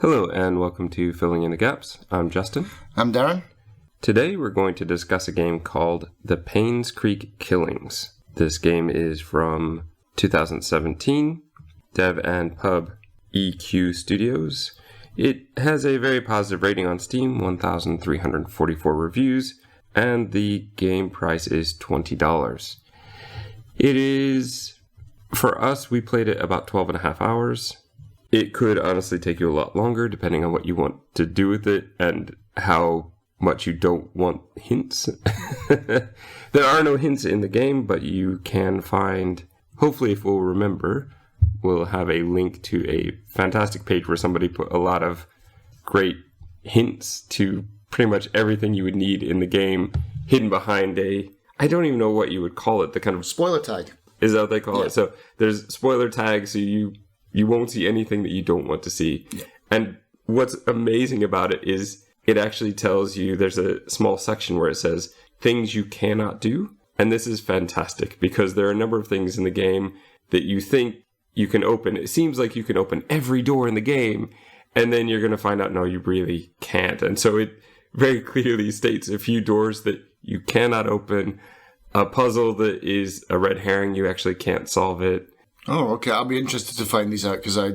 Hello and welcome to Filling in the Gaps. I'm Justin. I'm Darren. Today we're going to discuss a game called The Painscreek Killings. This game is from 2017, Dev and Pub EQ Studios. It has a very positive rating on Steam, 1,344 reviews, and the game price is $20. It is, for us, we played it about 12 and a half hours. It could honestly take you a lot longer depending on what you want to do with it and how much you don't want hints. There are no hints in the game, but you can find, hopefully if we'll remember, we'll have a link to a fantastic page where somebody put a lot of great hints to pretty much everything you would need in the game hidden behind I don't even know what you would call it, the kind of spoiler tag. Is that what they call it? So there's spoiler tags, so you won't see anything that you don't want to see. Yeah. And what's amazing about it is it actually tells you, there's a small section where it says things you cannot do. And this is fantastic because there are a number of things in the game that you think you can open. It seems like you can open every door in the game. And then you're going to find out, no, you really can't. And so it very clearly states a few doors that you cannot open. A puzzle that is a red herring, you actually can't solve it. Oh, okay. I'll be interested to find these out because I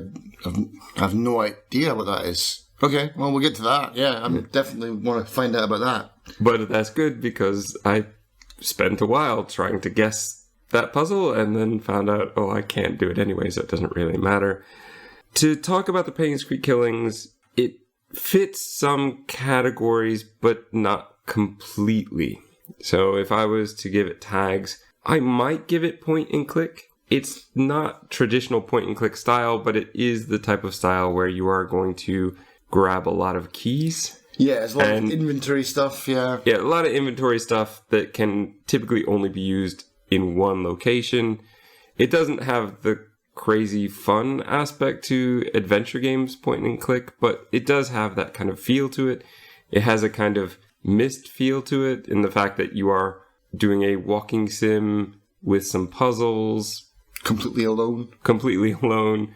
have no idea what that is. Okay, well, we'll get to that. Yeah, I definitely want to find out about that. But that's good because I spent a while trying to guess that puzzle and then found out, oh, I can't do it anyway, so it doesn't really matter. To talk about the Painscreek Killings, it fits some categories, but not completely. So if I was to give it tags, I might give it point and click. It's not traditional point and click style, but it is the type of style where you are going to grab a lot of keys. Yeah, it's a lot of inventory stuff, yeah. Yeah, a lot of inventory stuff that can typically only be used in one location. It doesn't have the crazy fun aspect to adventure games point and click, but it does have that kind of feel to it. It has a kind of Myst feel to it in the fact that you are doing a walking sim with some puzzles. Completely alone.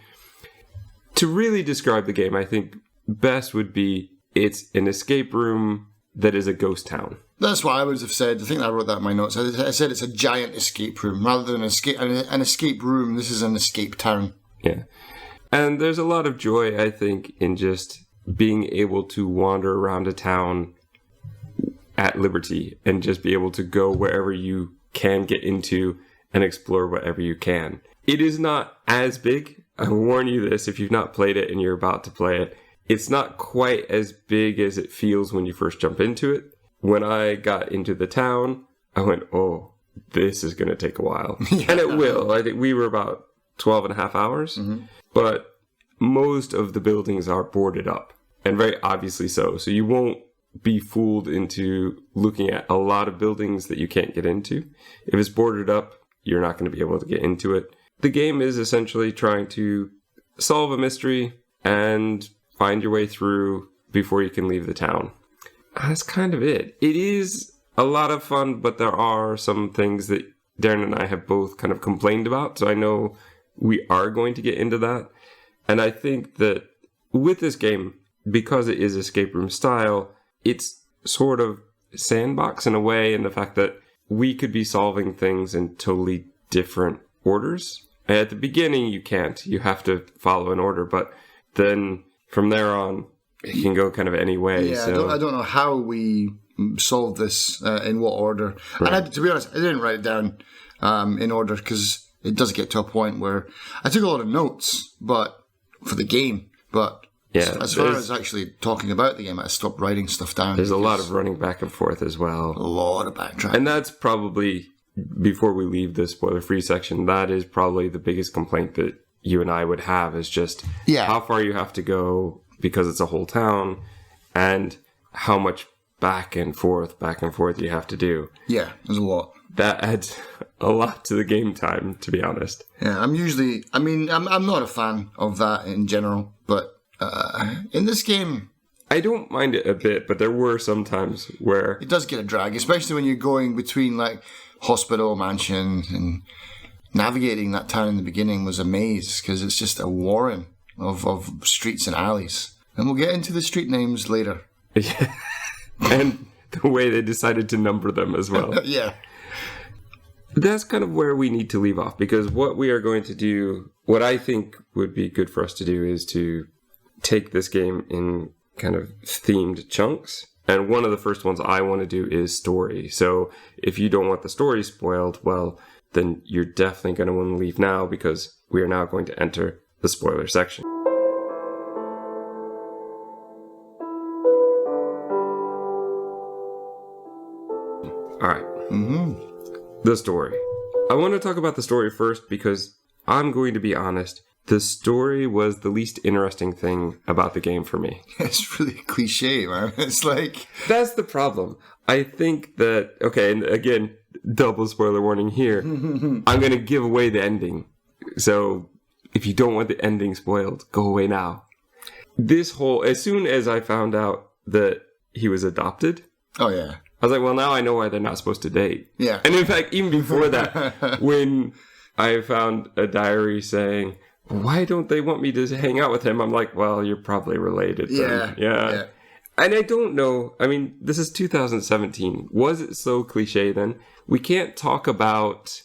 To really describe the game, I think best would be it's an escape room that is a ghost town. That's what I would have said. I think I wrote that in my notes. I said it's a giant escape room. Rather than an escape room, this is an escape town. Yeah. And there's a lot of joy, I think, in just being able to wander around a town at liberty and just be able to go wherever you can get into and explore whatever you can. It is not as big. I warn you this if you've not played it and you're about to play it. It's not quite as big as it feels when you first jump into it. When I got into the town, I went, oh, this is going to take a while. Yeah. And it will. I think we were about 12 and a half hours. Mm-hmm. But most of the buildings are boarded up. And very obviously so. So you won't be fooled into looking at a lot of buildings that you can't get into. If it's boarded up, you're not going to be able to get into it. The game is essentially trying to solve a mystery and find your way through before you can leave the town. That's kind of it. It is a lot of fun, but there are some things that Darren and I have both kind of complained about. So I know we are going to get into that. And I think that with this game, because it is escape room style, it's sort of sandbox in a way, in the fact that we could be solving things in totally different orders. At the beginning, you can't. You have to follow an order. But then from there on, it can go kind of any way. Yeah, so. I don't know how we solved this, in what order. Right. And to be honest, I didn't write it down in order because it does get to a point where I took a lot of notes for the game. But yeah, as far as actually talking about the game, I stopped writing stuff down. There's a lot of running back and forth as well. A lot of backtracking. And that's probably, before we leave the spoiler-free section, that is probably the biggest complaint that you and I would have is just how far you have to go because it's a whole town and how much back and forth you have to do. Yeah, there's a lot. That adds a lot to the game time, to be honest. Yeah, I'm not a fan of that in general, but in this game, I don't mind it a bit, but there were some times where it does get a drag, especially when you're going between like hospital, mansion, and navigating that town in the beginning was a maze because it's just a warren of streets and alleys. And we'll get into the street names later. Yeah. And the way they decided to number them as well. Yeah. That's kind of where we need to leave off, because what we are going to do, what I think would be good for us to do, is to take this game in kind of themed chunks. And one of the first ones I want to do is story. So if you don't want the story spoiled, well, then you're definitely going to want to leave now, because we are now going to enter the spoiler section. All right. The story. I want to talk about the story first because I'm going to be honest. The story was the least interesting thing about the game for me. It's really cliche, man. It's like... That's the problem. I think that... Okay, and again, double spoiler warning here. I'm going to give away the ending. So if you don't want the ending spoiled, go away now. This whole... As soon as I found out that he was adopted... Oh, yeah. I was like, well, now I know why they're not supposed to date. Yeah. And in fact, even before that, when I found a diary saying, why don't they want me to hang out with him? I'm like, well, you're probably related. Then. Yeah. And I don't know. I mean, this is 2017. Was it so cliche then? We can't talk about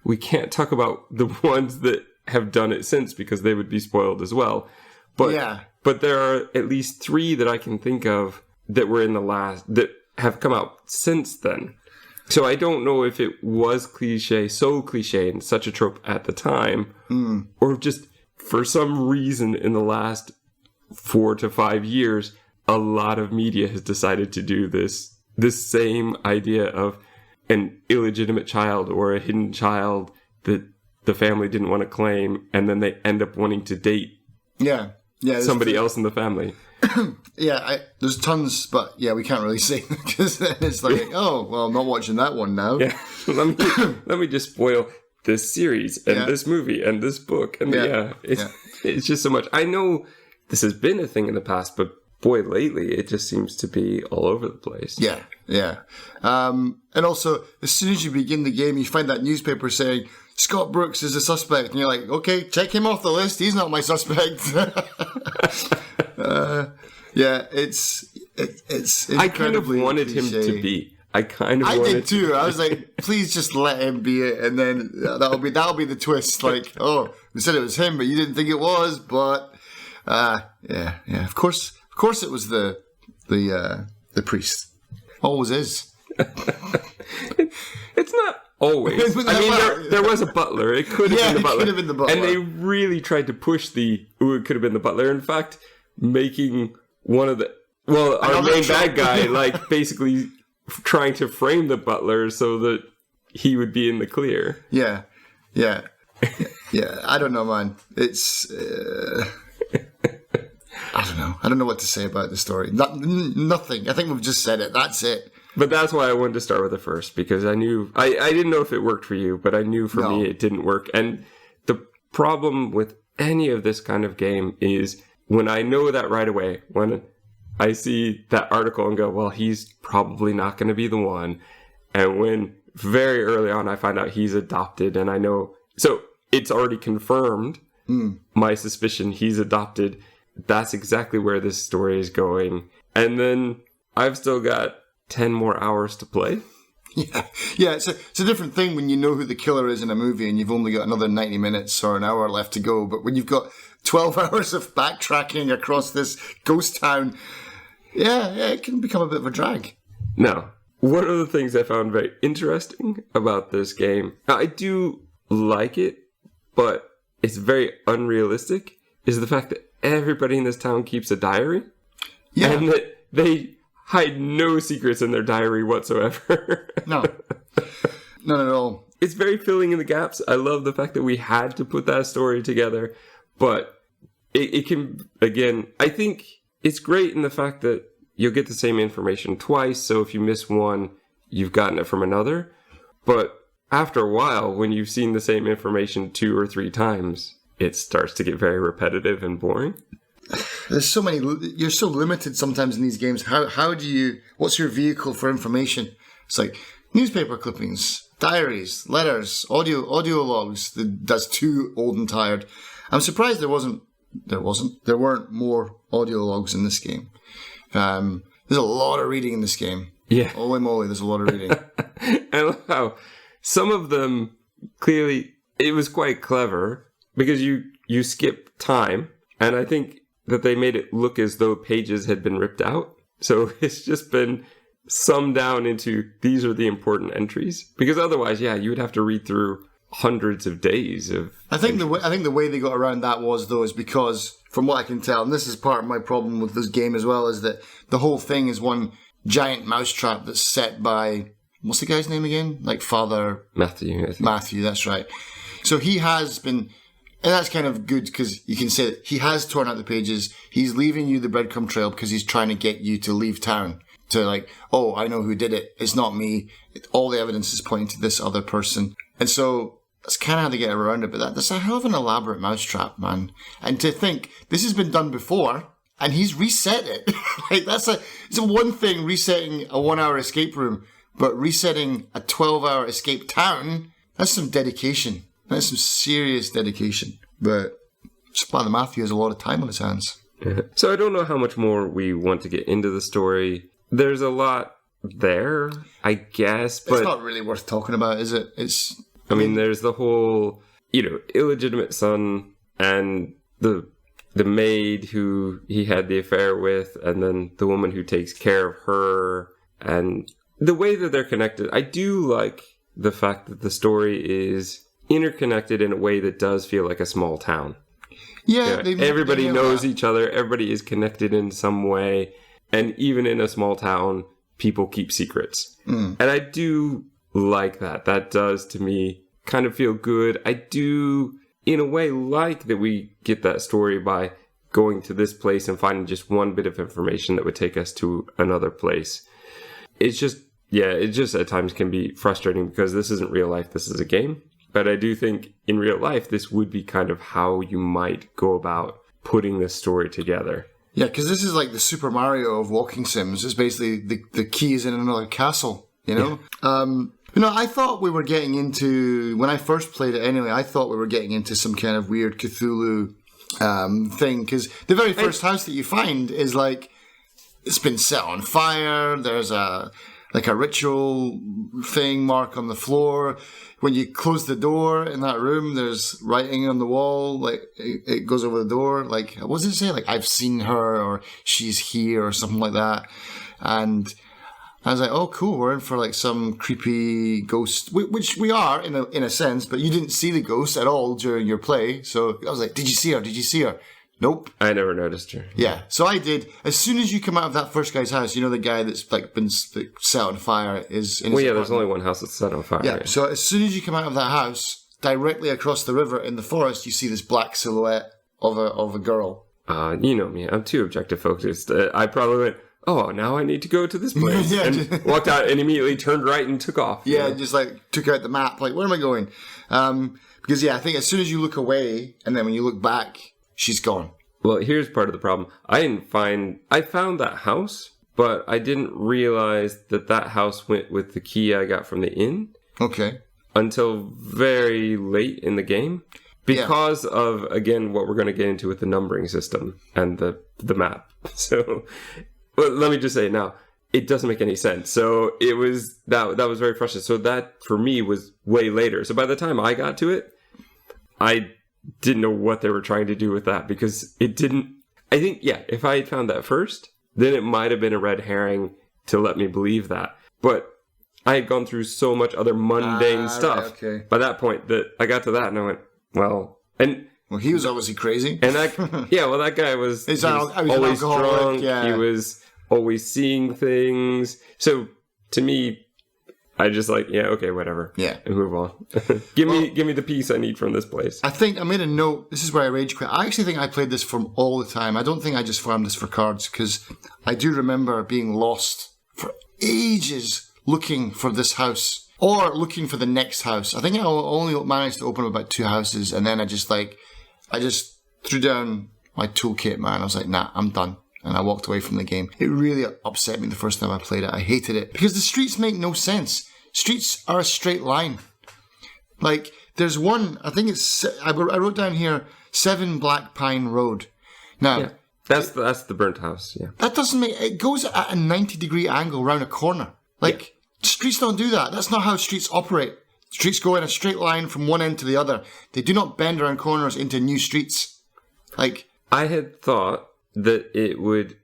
the ones that have done it since, because they would be spoiled as well. But there are at least 3 that I can think of that were in the last... that have come out since then. So I don't know if it was so cliche and such a trope at the time, or just for some reason in the last 4 to 5 years, a lot of media has decided to do this same idea of an illegitimate child or a hidden child that the family didn't want to claim, and then they end up wanting to date somebody else in the fammy. There's tons, but we can't really say, because it's like, oh, well, I'm not watching that one now. Yeah, let me just spoil this series and this movie and this book, and it's just so much. I know this has been a thing in the past, but boy, lately it just seems to be all over the place. Yeah. And also, as soon as you begin the game, you find that newspaper saying Scott Brooks is a suspect, and you're like, okay, check him off the list. He's not my suspect. It's I kind of wanted him to be. I did too. I was like, please just let him be it, and then that'll be the twist. Like, oh, we said it was him, but you didn't think it was. But of course it was the priest. Always is. It's not always. I mean, there was a butler. It could have been the butler. And they really tried to push it could have been the butler. In fact, making one of our main bad guy, like, basically trying to frame the butler so that he would be in the clear. Yeah. I don't know, man. It's... I don't know what to say about the story. Nothing. I think we've just said it. That's it. But that's why I wanted to start with it first, because I knew... I didn't know if it worked for you, but I knew for me it didn't work. And the problem with any of this kind of game is when I know that right away, when I see that article and go, well, he's probably not going to be the one. And when very early on I find out he's adopted, and I know... So it's already confirmed my suspicion he's adopted. That's exactly where this story is going. And then I've still got 10 more hours to play. Yeah, it's a different thing when you know who the killer is in a movie and you've only got another 90 minutes or an hour left to go. But when you've got 12 hours of backtracking across this ghost town, it can become a bit of a drag. Now, one of the things I found very interesting about this game, I do like it, but it's very unrealistic, is the fact that everybody in this town keeps a diary. Yeah. And that they hide no secrets in their diary whatsoever. No. None at all. It's very filling in the gaps. I love the fact that we had to put that story together. But it can, again, I think it's great in the fact that you'll get the same information twice. So if you miss one, you've gotten it from another. But after a while, when you've seen the same information 2 or 3 times, it starts to get very repetitive and boring. There's so many, you're so limited sometimes in these games. How do you, what's your vehicle for information? It's like newspaper clippings, diaries, letters, audio logs. That's too old and tired. I'm surprised there wasn't there wasn't. There weren't more audio logs in this game. There's a lot of reading in this game. Yeah. Holy moly, there's a lot of reading. I love how some of them, clearly, it was quite clever because you skip time, and I think that they made it look as though pages had been ripped out. So it's just been summed down into these are the important entries. Because otherwise, yeah, you would have to read through hundreds of days of. I think the way they got around that was though is because, from what I can tell, and this is part of my problem with this game as well, is that the whole thing is one giant mousetrap that's set by, what's the guy's name again? Like Father Matthew. I think. Matthew, that's right. So he has been, and that's kind of good because you can say that he has torn out the pages. He's leaving you the breadcrumb trail because he's trying to get you to leave town. To like, oh, I know who did it. It's not me. All the evidence is pointing to this other person. And so that's kind of how they get around it. But that's a hell of an elaborate mousetrap, man. And to think this has been done before, and he's reset it. Like it's a one thing resetting a 1 hour escape room, but resetting a 12-hour escape town. That's some dedication. That's some serious dedication. But Father Matthew has a lot of time on his hands. So I don't know how much more we want to get into the story. There's a lot there, I guess, but it's not really worth talking about, is it? I mean, there's the whole, illegitimate son and the maid who he had the affair with, and then the woman who takes care of her, and the way that they're connected. I do like the fact that the story is interconnected in a way that does feel like a small town. Yeah, everybody knows each other. Everybody is connected in some way. And even in a small town, people keep secrets. And I do like that. That does, to me, kind of feel good. I do, in a way, like that we get that story by going to this place and finding just one bit of information that would take us to another place. It's just, it just at times can be frustrating because this isn't real life. This is a game. But I do think in real life, this would be kind of how you might go about putting this story together. Yeah, because this is like the Super Mario of walking sims. It's basically the key is in another castle, Yeah. I thought we were getting into, when I first played it anyway, I thought we were getting into some kind of weird Cthulhu thing. Because the very first house that you find is like, it's been set on fire. There's a ritual thing mark on the floor. When you close the door in that room, there's writing on the wall. Like it goes over the door. Like, what does it say? Like, I've seen her, or she's here, or something like that. And I was like, oh, cool. We're in for like some creepy ghost, which we are in a sense. But you didn't see the ghost at all during your play. So I was like, did you see her? Did you see her? Nope. I never noticed her. Yeah, so I did. As soon as you come out of that first guy's house, the guy that's like been set on fire is in his apartment. There's only one house that's set on fire. Yeah, so as soon as you come out of that house, directly across the river in the forest, you see this black silhouette of a girl. You know me, I'm too objective focused. I probably went, oh, now I need to go to this place. And walked out and immediately turned right and took off. Yeah, just like took out the map, like, where am I going? Because I think as soon as you look away, and then when you look back, she's gone. Well, here's part of the problem. I found that house, but I didn't realize that house went with the key I got from the inn. Okay. Until very late in the game. Because of, again, what we're going to get into with the numbering system and the map. So, let me just say now, it doesn't make any sense. So, it was, that was very frustrating. So, that, for me, was way later. So, by the time I got to it, I didn't know what they were trying to do with that because it didn't. I think, if I had found that first, then it might have been a red herring to let me believe that. But I had gone through so much other mundane stuff by that point that I got to that and I went, well, he was obviously crazy. And that guy was, always drunk. Yeah. He was always seeing things. So to me, I just okay, whatever. Yeah. And move on. Give me the piece I need from this place. I think I made a note. This is where I rage quit. I actually think I played this from all the time. I don't think I just farmed this for cards because I do remember being lost for ages looking for this house or looking for the next house. I think I only managed to open about 2 houses and then I just threw down my toolkit, man. I was like, nah, I'm done. And I walked away from the game. It really upset me the first time I played it. I hated it. Because the streets make no sense. Streets are a straight line. Like, there's one, I think I wrote down here, 7 Black Pine Road. Now, Yeah. That's the burnt house, yeah. that doesn't make... It goes at a 90-degree angle round a corner. Like, streets don't do that. That's not how streets operate. Streets go in a straight line from one end to the other. They do not bend around corners into new streets. Like... I had thought that it would...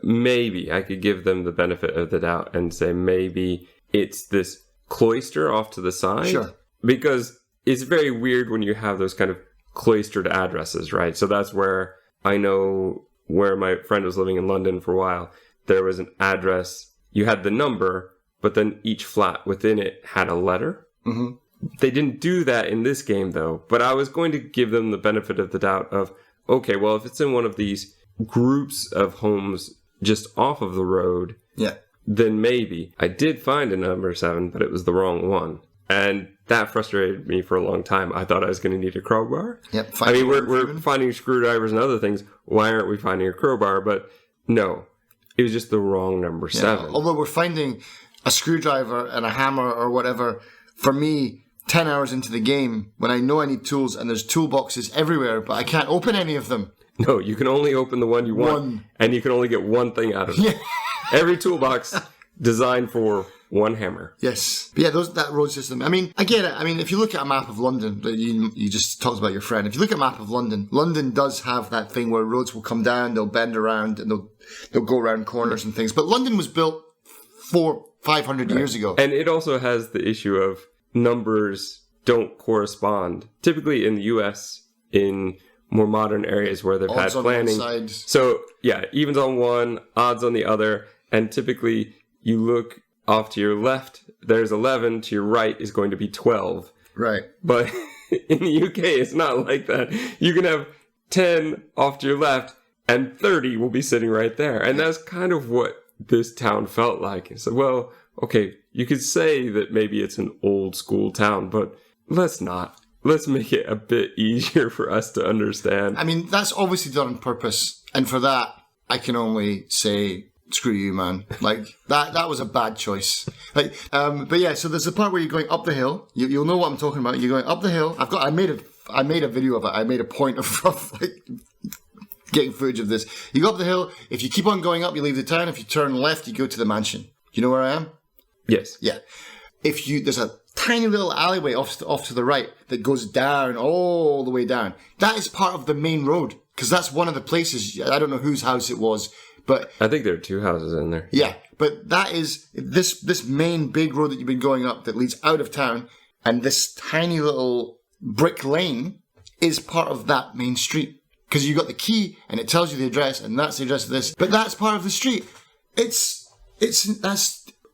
Maybe I could give them the benefit of the doubt and say maybe it's this cloister off to the side. Sure. Because it's very weird when you have those kind of cloistered addresses, right? So that's where I know where my friend was living in London for a while. There was an address. You had the number, but then each flat within it had a letter. Mm-hmm. They didn't do that in this game, though. But I was going to give them the benefit of the doubt of, okay, well, if it's in one of these groups of homes just off of the road, Yeah. then maybe. I did find a number 7, but it was the wrong one. And that frustrated me for a long time. I thought I was going to need a crowbar. Yep. I mean, we're finding screwdrivers and other things. Why aren't we finding a crowbar? But no, it was just the wrong number 7. Although we're finding a screwdriver and a hammer or whatever, for me, 10 hours into the game, when I know I need tools and there's toolboxes everywhere, but I can't open any of them. No, you can only open the one you want, and you can only get one thing out of it. Every toolbox designed for one hammer. Yes. But yeah, that road system. I mean, I get it. I mean, if you look at a map of London, you just talked about your friend. If you look at a map of London, London does have that thing where roads will come down, they'll bend around, and they'll go around corners and things. But London was built 400-500 years ago. And it also has the issue of numbers don't correspond. Typically in the US, in more modern areas where they've Odds had on planning. one side. So, yeah, evens on one, odds on the other. And typically you look off to your left, there's 11, to your right is going to be 12. Right. But in the UK, it's not like that. You can have 10 off to your left, and 30 will be sitting right there. And that's kind of what this town felt like. So, well, okay, you could say that maybe it's an old school town, but let's not. Let's make it a bit easier for us to understand. I mean, that's obviously done on purpose. And for that, I can only say, screw you, man. Like, that was a bad choice. Like, but yeah, so there's the part where you're going up the hill. You'll know what I'm talking about. You're going up the hill. I made a video of it. I made a point of like, getting footage of this. You go up the hill. If you keep on going up, you leave the town. If you turn left, you go to the mansion. You know where I am? Yes. Yeah. There's a tiny little alleyway off to the right that goes down, all the way down. That is part of the main road, because that's one of the places, I don't know whose house it was, but... I think there are 2 houses in there. Yeah, but that is, this main big road that you've been going up that leads out of town, and this tiny little brick lane is part of that main street. Because you got the key, and it tells you the address, and that's the address of this, but that's part of the street. It's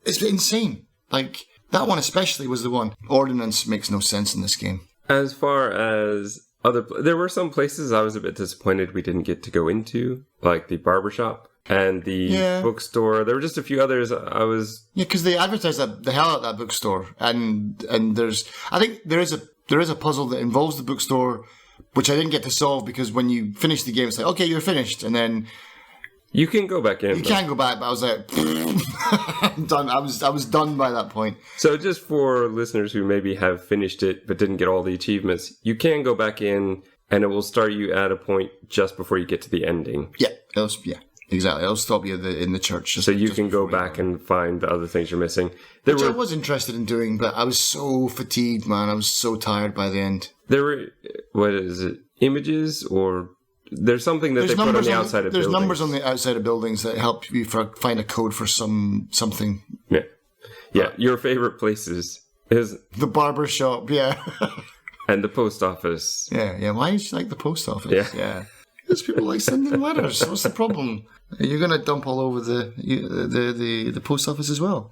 insane. Like... That one especially was the one. Ordnance makes no sense in this game. As far as there were some places I was a bit disappointed we didn't get to go into, like the barbershop and the bookstore. There were just a few others I was... Yeah, because they advertised the hell out of that bookstore. And I think there is a puzzle that involves the bookstore, which I didn't get to solve because when you finish the game, it's like, okay, you're finished. And then... You can go back in. You can go back, but I was like, I'm done. I was done by that point. So just for listeners who maybe have finished it but didn't get all the achievements, you can go back in and it will start you at a point just before you get to the ending. Yeah, exactly. It'll stop you in the church. So you can go back and find the other things you're missing. I was interested in doing, but I was so fatigued, man. I was so tired by the end. There were, what is it, images or... There's something that they put on the outside of buildings. There's numbers on the outside of buildings that help you find a code for something. Yeah. Yeah, your favorite places is... The barber shop, yeah. And the post office. Yeah. Why did you like the post office? Yeah. Because people like sending letters. What's the problem? You're going to dump all over the post office as well.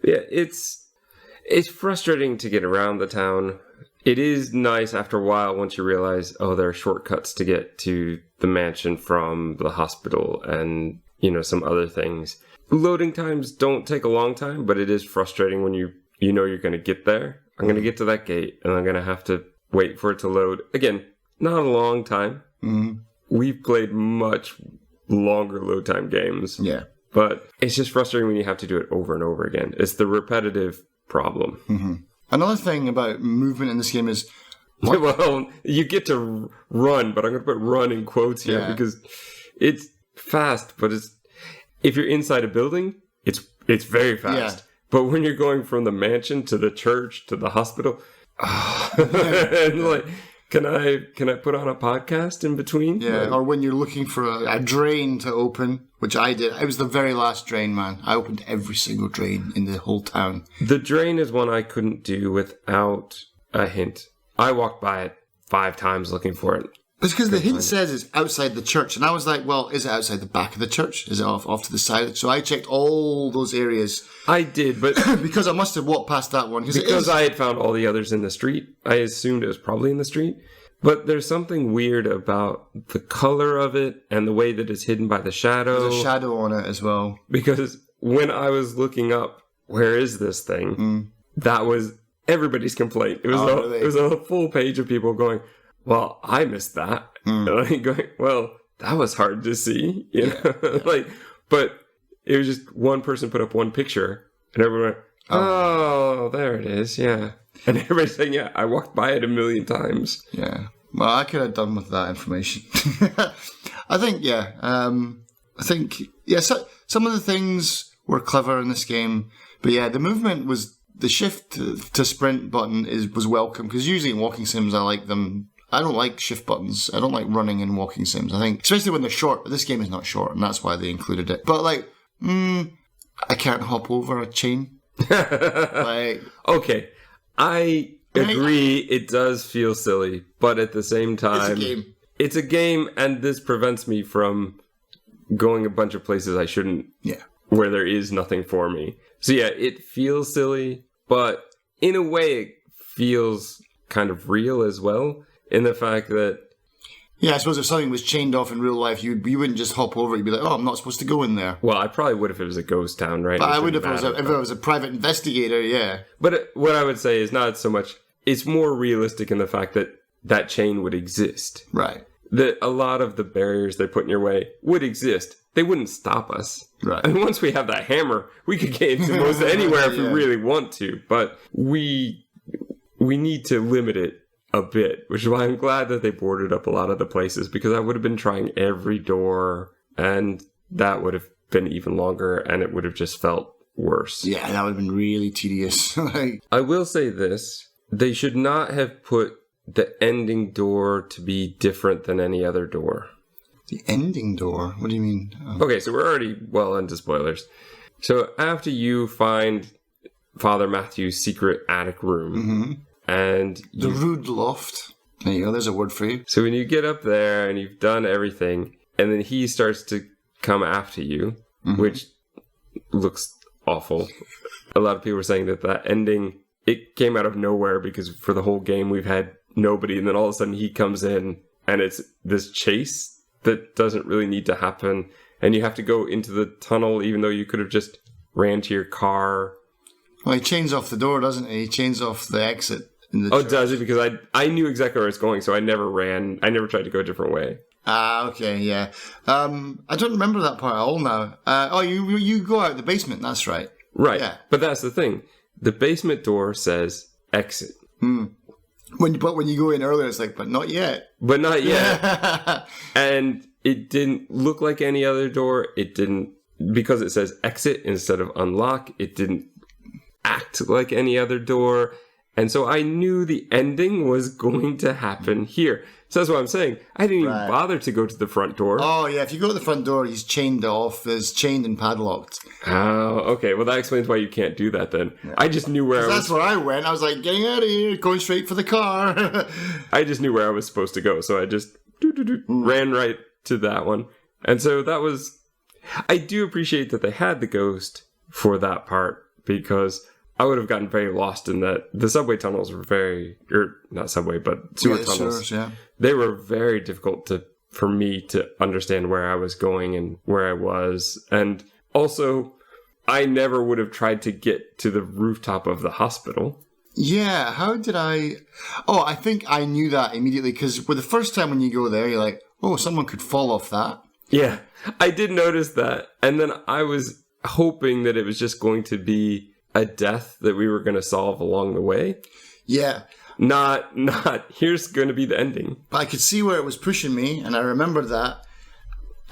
Yeah, it's frustrating to get around the town. It is nice after a while once you realize, there are shortcuts to get to the mansion from the hospital and, some other things. Loading times don't take a long time, but it is frustrating when you know you're going to get there. I'm going to get to that gate and I'm going to have to wait for it to load. Again, not a long time. Mm-hmm. We've played much longer load time games. Yeah. But it's just frustrating when you have to do it over and over again. It's the repetitive problem. Mm-hmm. Another thing about movement in this game is Well, you get to run, but I'm going to put run in quotes here because it's fast, but if you're inside a building, it's very fast. Yeah. But when you're going from the mansion to the church to the hospital, and like, can I put on a podcast in between? Yeah, or when you're looking for a drain to open, which I did. I was the very last drain, man. I opened every single drain in the whole town. The drain is one I couldn't do without a hint. I walked by it 5 times looking for it. It's because the hint says it's outside the church. And I was like, well, is it outside the back of the church? Is it off to the side? So I checked all those areas. I did, but... because I must have walked past that one. Because I had found all the others in the street. I assumed it was probably in the street. But there's something weird about the color of it and the way that it's hidden by the shadow. There's a shadow on it as well. Because when I was looking up, where is this thing? That was everybody's complaint. It was a full page of people going... Well, I missed that. And I'm going, well, that was hard to see, you know. Like, but it was just one person put up one picture, and everyone went, "Oh, there it is, yeah." And everybody's saying, "Yeah, I walked by it a million times." Yeah. Well, I could have done with that information. I think, So, some of the things were clever in this game, but yeah, the movement was the shift to sprint button was welcome because usually in walking sims I like them. I don't like shift buttons. I don't like running in walking sims. I think, especially when they're short, but this game is not short, and that's why they included it. But like, I can't hop over a chain. Okay, I agree. It does feel silly, but at the same time, it's a game, and this prevents me from going a bunch of places I shouldn't. Yeah, where there is nothing for me. So yeah, it feels silly, but in a way, it feels kind of real as well. In the fact that... Yeah, I suppose if something was chained off in real life, you wouldn't just hop over it. You'd be like, oh, I'm not supposed to go in there. Well, I probably would if it was a ghost town, right? But I would if I was a private investigator, yeah. But what I would say is not so much... It's more realistic in the fact that that chain would exist. Right. That a lot of the barriers they put in your way would exist. They wouldn't stop us. Right. And once we have that hammer, we could get into most anywhere if we really want to. But we need to limit it a bit, which is why I'm glad that they boarded up a lot of the places, because I would have been trying every door, and that would have been even longer, and it would have just felt worse. Yeah, that would have been really tedious. I will say this. They should not have put the ending door to be different than any other door. The ending door? What do you mean? Oh. Okay, so we're already well into spoilers. So after you find Father Matthew's secret attic room, and the rude loft. There you go, there's a word for you. So when you get up there and you've done everything, and then he starts to come after you, which looks awful. A lot of people are saying that ending, it came out of nowhere because for the whole game we've had nobody, and then all of a sudden he comes in and it's this chase that doesn't really need to happen, and you have to go into the tunnel even though you could have just ran to your car. Well, he chains off the door, doesn't he? He chains off the exit. Does it? Because I knew exactly where it's going, so I never ran. I never tried to go a different way. Okay, yeah. I don't remember that part at all now. You go out the basement, that's right. Right, yeah. But that's the thing. The basement door says exit. But when you go in earlier, it's like, but not yet. But not yet. And it didn't look like any other door. It didn't, because it says exit instead of unlock, it didn't act like any other door. And so I knew the ending was going to happen here. So that's what I'm saying. I didn't even bother to go to the front door. Oh, yeah. If you go to the front door, he's chained off. He's chained and padlocked. Oh, okay. Well, that explains why you can't do that then. Yeah. I just knew where I was. That's where I went. I was like, getting out of here, going straight for the car. I just knew where I was supposed to go. So I just ran right to that one. And so that was... I do appreciate that they had the ghost for that part, because... I would have gotten very lost in that. The subway tunnels were not subway, but sewer tunnels. Yeah. They were very difficult for me to understand where I was going and where I was. And also, I never would have tried to get to the rooftop of the hospital. Yeah, how did I... Oh, I think I knew that immediately, because the first time when you go there, you're like, oh, someone could fall off that. Yeah, I did notice that. And then I was hoping that it was just going to be a death that we were going to solve along the way. Yeah. Not, here's going to be the ending. But I could see where it was pushing me, and I remembered that.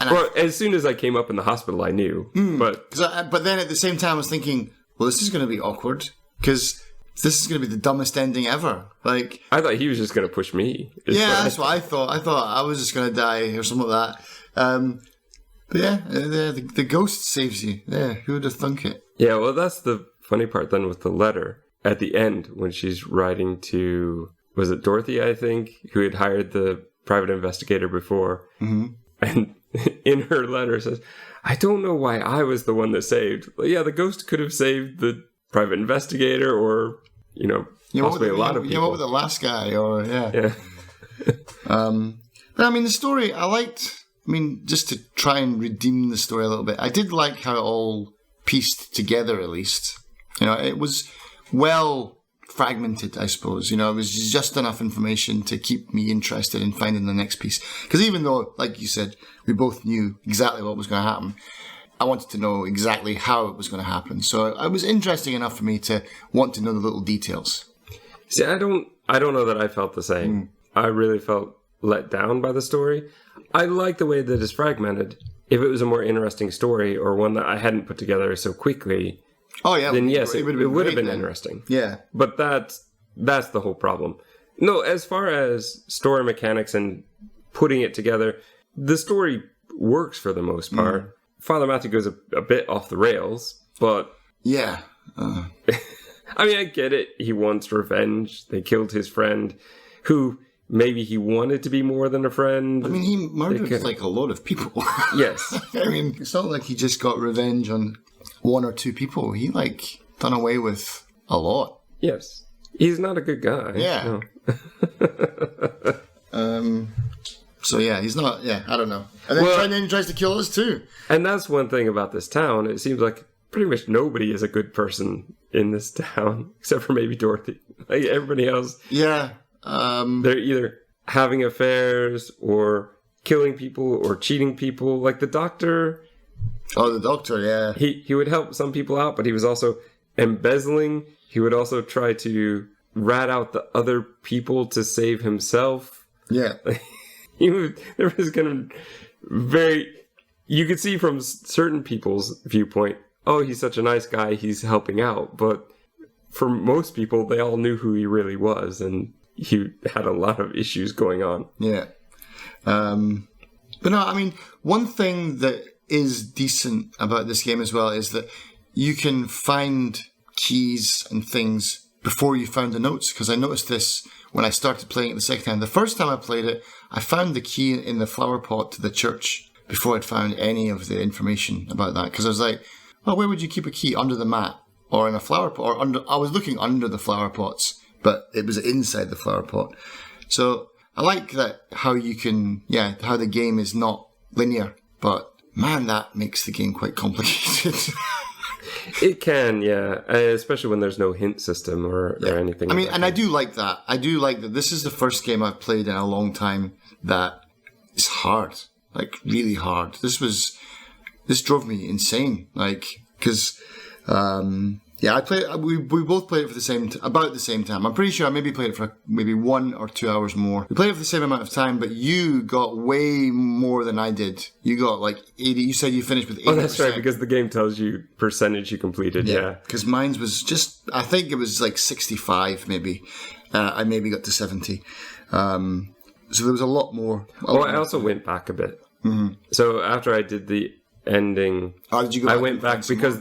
And As soon as I came up in the hospital, I knew. But then at the same time, I was thinking, well, this is going to be awkward, because this is going to be the dumbest ending ever. Like, I thought he was just going to push me. That's what I thought. I thought I was just going to die or something like that. But yeah, the ghost saves you. Yeah, who would have thunk it? Yeah, well, that's the funny part then with the letter. At the end, when she's writing to, was it Dorothy, I think, who had hired the private investigator before. Mm-hmm. And in her letter says, I don't know why I was the one that saved. Well, yeah, the ghost could have saved the private investigator or, possibly a lot of people. Yeah, what with the last guy? Or, yeah. But I mean, the story, just to try and redeem the story a little bit, I did like how it all pieced together, at least. It was well fragmented, I suppose. It was just enough information to keep me interested in finding the next piece. Because even though, like you said, we both knew exactly what was going to happen, I wanted to know exactly how it was going to happen. So it was interesting enough for me to want to know the little details. See, I don't know that I felt the same. I really felt let down by the story. I like the way that it's fragmented. If it was a more interesting story or one that I hadn't put together so quickly, then yes, it would have been interesting. Yeah. But that's the whole problem. No, as far as story mechanics and putting it together, the story works for the most part. Father Matthew goes a bit off the rails, but... Yeah. I mean, I get it. He wants revenge. They killed his friend, who maybe he wanted to be more than a friend. I mean, he murdered a lot of people. Yes. I mean, it's not like he just got revenge on one or two people. He, done away with a lot. Yes. He's not a good guy. Yeah. No. So, yeah, he's not... Yeah, I don't know. And then he tries to kill us, too. And that's one thing about this town. It seems like pretty much nobody is a good person in this town, except for maybe Dorothy. Like, everybody else... Yeah. They're either having affairs or killing people or cheating people. Like the doctor... Oh, the doctor, yeah. He would help some people out, but he was also embezzling. He would also try to rat out the other people to save himself. Yeah. You could see from certain people's viewpoint, oh, he's such a nice guy, he's helping out. But for most people, they all knew who he really was, and he had a lot of issues going on. Yeah. But no, I mean, one thing that is decent about this game as well is that you can find keys and things before you found the notes, because I noticed this when I started playing it the second time. The first time I played it, I found the key in the flower pot to the church before I'd found any of the information about that, because I was like, well, where would you keep a key? Under the mat or in a flower pot? Or I was looking under the flower pots, but it was inside the flower pot. So I like that how the game is not linear, but man, that makes the game quite complicated. It can, yeah. Especially when there's no hint system or anything. I mean, and I do like that. I do like that this is the first game I've played in a long time that is hard. Like, really hard. This drove me insane. Like, because, we both played it for about the same time. I'm pretty sure I maybe played it for maybe 1 or 2 hours more. We played it for the same amount of time, but you got way more than I did. You got 80. You said you finished with 80%. Oh, that's right, because the game tells you percentage you completed, yeah. Because mine was I think it was 65 maybe. I maybe got to 70. So there was a lot more. I also went back a bit. Mm-hmm. So after I did the ending, did you go back? I went back because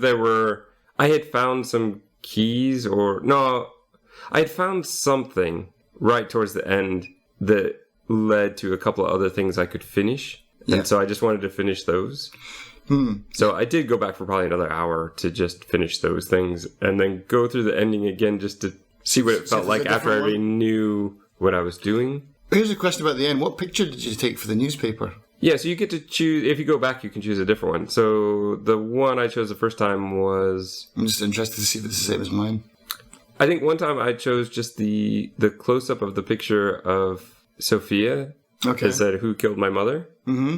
I had found some keys I had found something right towards the end that led to a couple of other things I could finish. Yeah. And so I just wanted to finish those. So I did go back for probably another hour to just finish those things and then go through the ending again just to see what it felt like after I already knew what I was doing. Here's a question about the end. What picture did you take for the newspaper? Yeah, so you get to choose, if you go back, you can choose a different one. So the one I chose the first time was... I'm just interested to see if it's the same as mine. I think one time I chose just the close-up of the picture of Sophia. Okay. It said, "Who killed my mother?" Mm-hmm.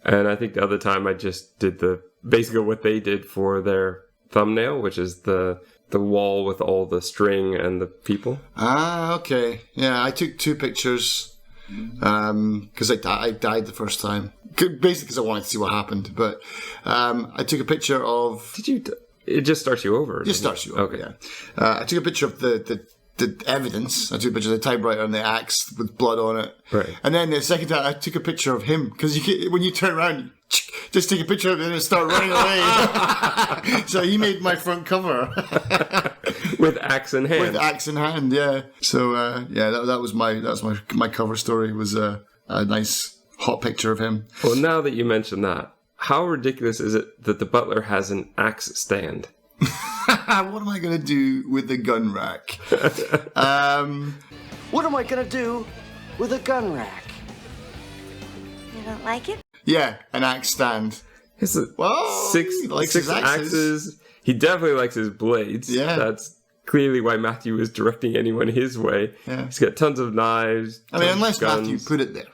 And I think the other time I just did basically what they did for their thumbnail, which is the the wall with all the string and the people. Ah, okay. Yeah, I took 2 pictures because I died the first time. Basically because I wanted to see what happened. But I took a picture of... Did you... It just starts you over. It just starts you over, okay. yeah. I took a picture of the evidence. I took a picture of the typewriter and the axe with blood on it. Right. And then the second time, I took a picture of him. Because when you turn around, just take a picture of him and start running away. So he made my front cover. With axe in hand. With axe in hand, yeah. So, that was my cover story. It was a nice hot picture of him. Well, now that you mention that, how ridiculous is it that the butler has an axe stand? What am I going to do with the gun rack? What am I going to do with a gun rack? You don't like it? Yeah, an axe stand. Well, he likes six his axes. He definitely likes his blades. Yeah. That's clearly why Matthew is directing anyone his way. Yeah. He's got tons of knives. I mean, unless guns. Matthew put it there.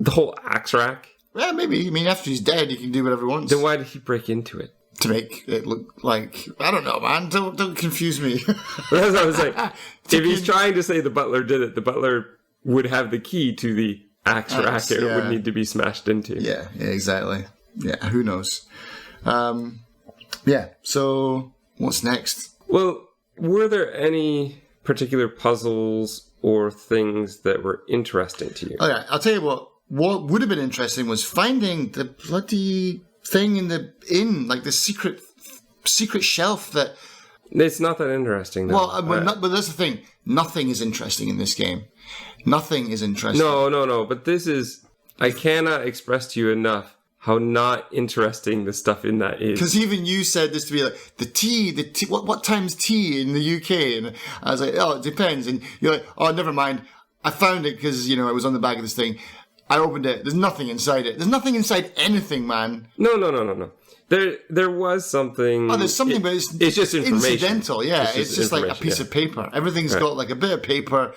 The whole axe rack? Well, maybe. I mean, after he's dead, he can do whatever he wants. Then why did he break into it? To make it look like... I don't know, man. Don't confuse me. That's what I was saying. If he's trying to say the butler did it, the butler would have the key to the axe rack. It would need to be smashed into. Yeah, exactly. Yeah, who knows? Yeah, so what's next? Well, were there any particular puzzles or things that were interesting to you? Okay, I'll tell you what would have been interesting was finding the bloody thing in the inn, like the secret shelf that... It's not that interesting, though. Well, but that's the thing. Nothing is interesting in this game. Nothing is interesting. No. But this is... I cannot express to you enough how not interesting the stuff in that is. Because even you said this to be like, the tea, what time's tea in the UK? And I was like, oh, it depends. And you're like, oh, never mind. I found it because, it was on the back of this thing. I opened it. There's nothing inside it. There's nothing inside anything, man. No. There was something. Oh, there's something, but it's just information. Incidental, yeah. It's just like a piece of paper. Everything's got like a bit of paper,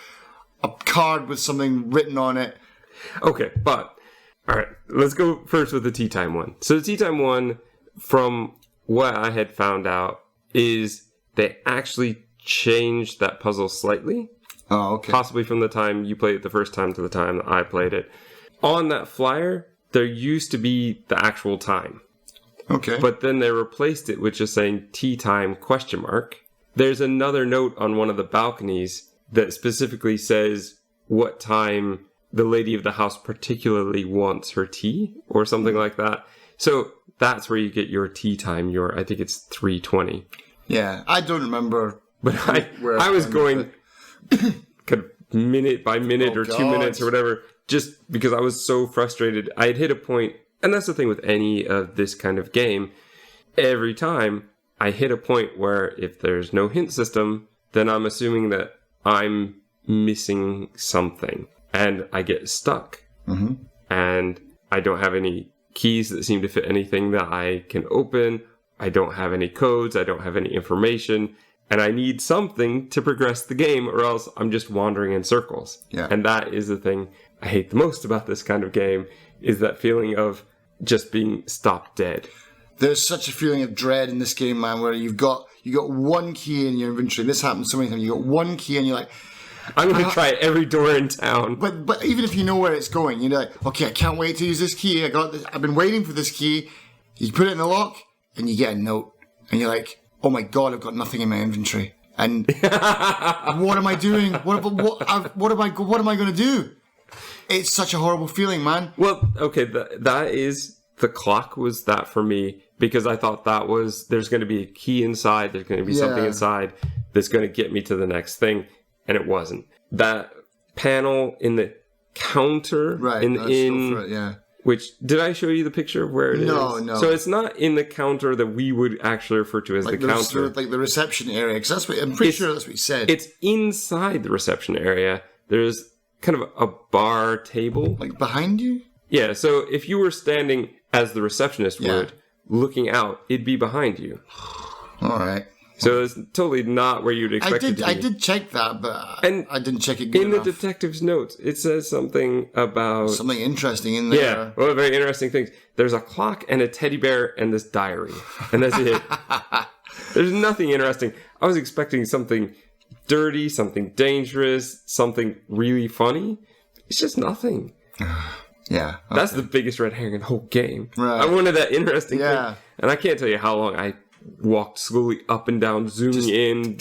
a card with something written on it. Okay, but all right, let's go first with the tea time one. So the tea time one, from what I had found out, is they actually changed that puzzle slightly. Oh, okay. Possibly from the time you played it the first time to the time that I played it. On that flyer, there used to be the actual time. Okay. But then they replaced it with just saying tea time ? There's another note on one of the balconies that specifically says what time the lady of the house particularly wants her tea or something like that. So that's where you get your tea time. I think it's 3:20. Yeah, I don't remember. But I was going kind of minute by minute or 2 minutes or whatever, just because I was so frustrated. I had hit a point, and that's the thing with any of this kind of game. Every time I hit a point where if there's no hint system, then I'm assuming that I'm missing something. And I get stuck. Mm-hmm. And I don't have any keys that seem to fit anything that I can open. I don't have any codes. I don't have any information. And I need something to progress the game, or else I'm just wandering in circles. Yeah. And that is the thing I hate the most about this kind of game, is that feeling of just being stopped dead. There's such a feeling of dread in this game, man, where you got one key in your inventory. This happens so many times. You got one key and you're like, I'm going to try every door in town. But even if you know where it's going, you're like, okay, I can't wait to use this key. I got this. I've been waiting for this key. You put it in the lock and you get a note. And you're like, oh my God, I've got nothing in my inventory. And what am I doing? What am I going to do? It's such a horrible feeling, man. Well, okay, the clock was that for me, because I thought there's going to be a key inside, there's going to be something inside that's going to get me to the next thing, and it wasn't. That panel in the counter in the inn, which, did I show you the picture of where it is? No. So it's not in the counter that we would actually refer to as the counter. Like the reception area, because I'm pretty sure that's what you said. It's inside the reception area. There's kind of a bar table. Like behind you? Yeah, so if you were standing as the receptionist would, looking out, it'd be behind you. All right. So it's totally not where you'd expect it to be. I did check that, but I didn't check it good enough. In the detective's notes, it says something about... Something interesting in there. Yeah, well, very interesting things. There's a clock and a teddy bear and this diary. And that's it. There's nothing interesting. I was expecting something dirty, something dangerous, something really funny. It's just nothing. Yeah. Okay. That's the biggest red herring in the whole game. Right. I wanted that interesting Yeah. thing. And I can't tell you how long I walked slowly up and down, zooming in.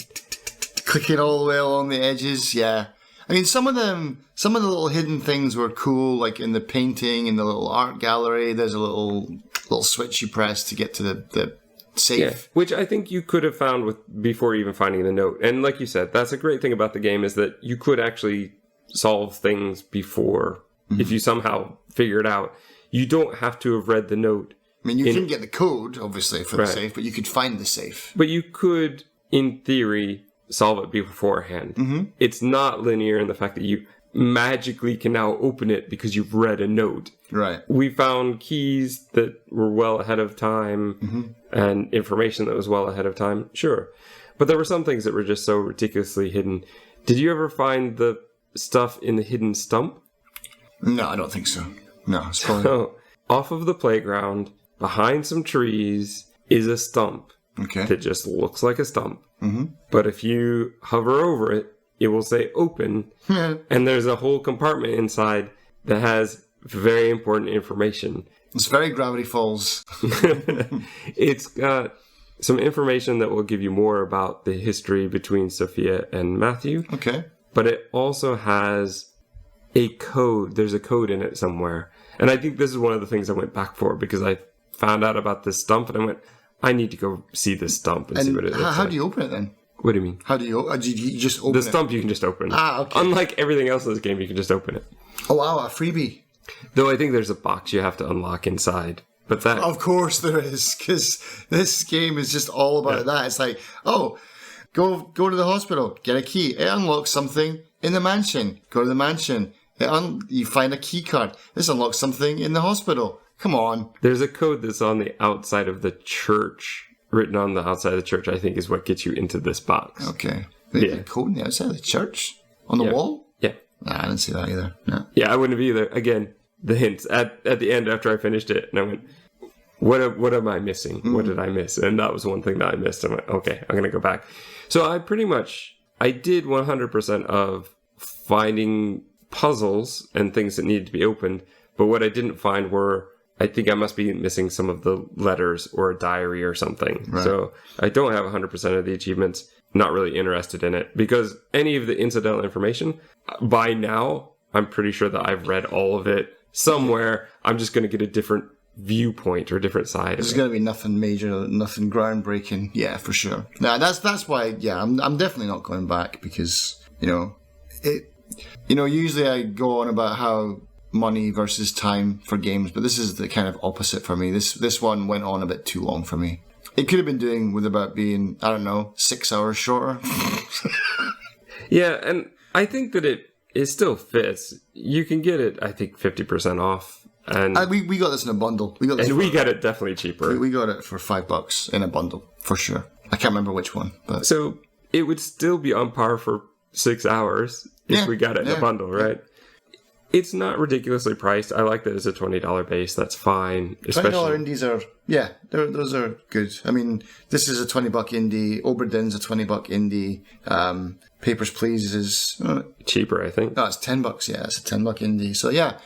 Clicking all the way along the edges, yeah. I mean, some of the little hidden things were cool, like in the painting, in the little art gallery, there's a little switch you press to get to the safe. Yeah, which I think you could have found before even finding the note. And like you said, that's a great thing about the game is that you could actually solve things before if you somehow figure it out. You don't have to have read the note. I mean, you couldn't get the code, obviously, for the safe, but you could find the safe. But you could, in theory, solve it beforehand. Mm-hmm. It's not linear in the fact that you magically can now open it because you've read a note. Right. We found keys that were well ahead of time and information that was well ahead of time. Sure. But there were some things that were just so ridiculously hidden. Did you ever find the stuff in the hidden stump? No, I don't think so. No, it's probably... So, off of the playground, behind some trees, is a stump that just looks like a stump. Mm-hmm. But if you hover over it, it will say open, and there's a whole compartment inside that has very important information. It's very Gravity Falls. It's got some information that will give you more about the history between Sophia and Matthew. Okay. But it also has a code. There's a code in it somewhere. And I think this is one of the things I went back for because I found out about this stump and I went, I need to go see this stump and see what it is. How do you open it then? What do you mean? How do you just open it? The stump you can just open. Okay. Unlike everything else in this game, you can just open it. Oh, wow, a freebie. Though I think there's a box you have to unlock inside. But that... Of course there is, because this game is just all about that. It's like, oh, go to the hospital, get a key. It unlocks something in the mansion. Go to the mansion. You find a key card. This unlocks something in the hospital. Come on. There's a code that's on the outside of the church. Written on the outside of the church, I think, is what gets you into this box. Okay. The code on the outside of the church? On the wall? Yeah. Nah, I didn't see that either. No. Yeah, I wouldn't have either. Again, the hints at the end after I finished it, and I went, what am I missing? What did I miss? And that was one thing that I missed. I went, okay, I'm going to go back. So I did 100% of finding puzzles and things that needed to be opened, but what I didn't find were, I think I must be missing some of the letters or a diary or something. Right. So I don't have 100% of the achievements. Not really interested in it because any of the incidental information, by now, I'm pretty sure that I've read all of it somewhere. I'm just going to get a different viewpoint or a different side. There's going to be nothing major, nothing groundbreaking. Yeah, for sure. Now that's why. Yeah, I'm definitely not going back because usually I go on about how money versus time for games, but this is the kind of opposite for me. This one went on a bit too long for me. It could have been doing with about being, I don't know, 6 hours shorter. Yeah, and I think that it still fits. You can get it, I think, 50% off. And we got this in a bundle. We got it definitely cheaper. We got it for $5 in a bundle, for sure. I can't remember which one. But so it would still be on par for 6 hours if we got it in a bundle, right? It's not ridiculously priced. I like that it's a $20 base. That's fine. $20 indies are, those are good. I mean, this is a $20 indie. Oberdin's a $20 indie. Papers, Please is cheaper, I think. No, it's $10. Yeah, it's a $10 indie. So yeah,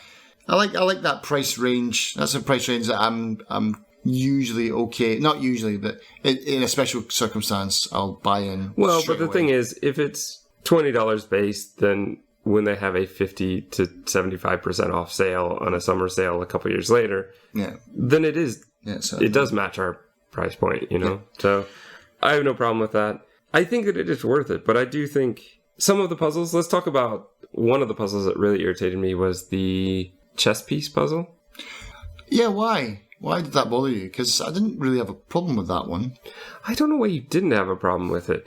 I like that price range. That's a price range that I'm usually okay. Not usually, but in a special circumstance, I'll buy in. Well, but the thing is, if it's $20 base, then when they have a 50 to 75% off sale on a summer sale a couple years later, then it is. Yeah, it does match our price point, Yeah. So I have no problem with that. I think that it is worth it, but I do think some of the puzzles. Let's talk about one of the puzzles that really irritated me was the chess piece puzzle. Yeah, why? Why did that bother you? Because I didn't really have a problem with that one. I don't know why you didn't have a problem with it.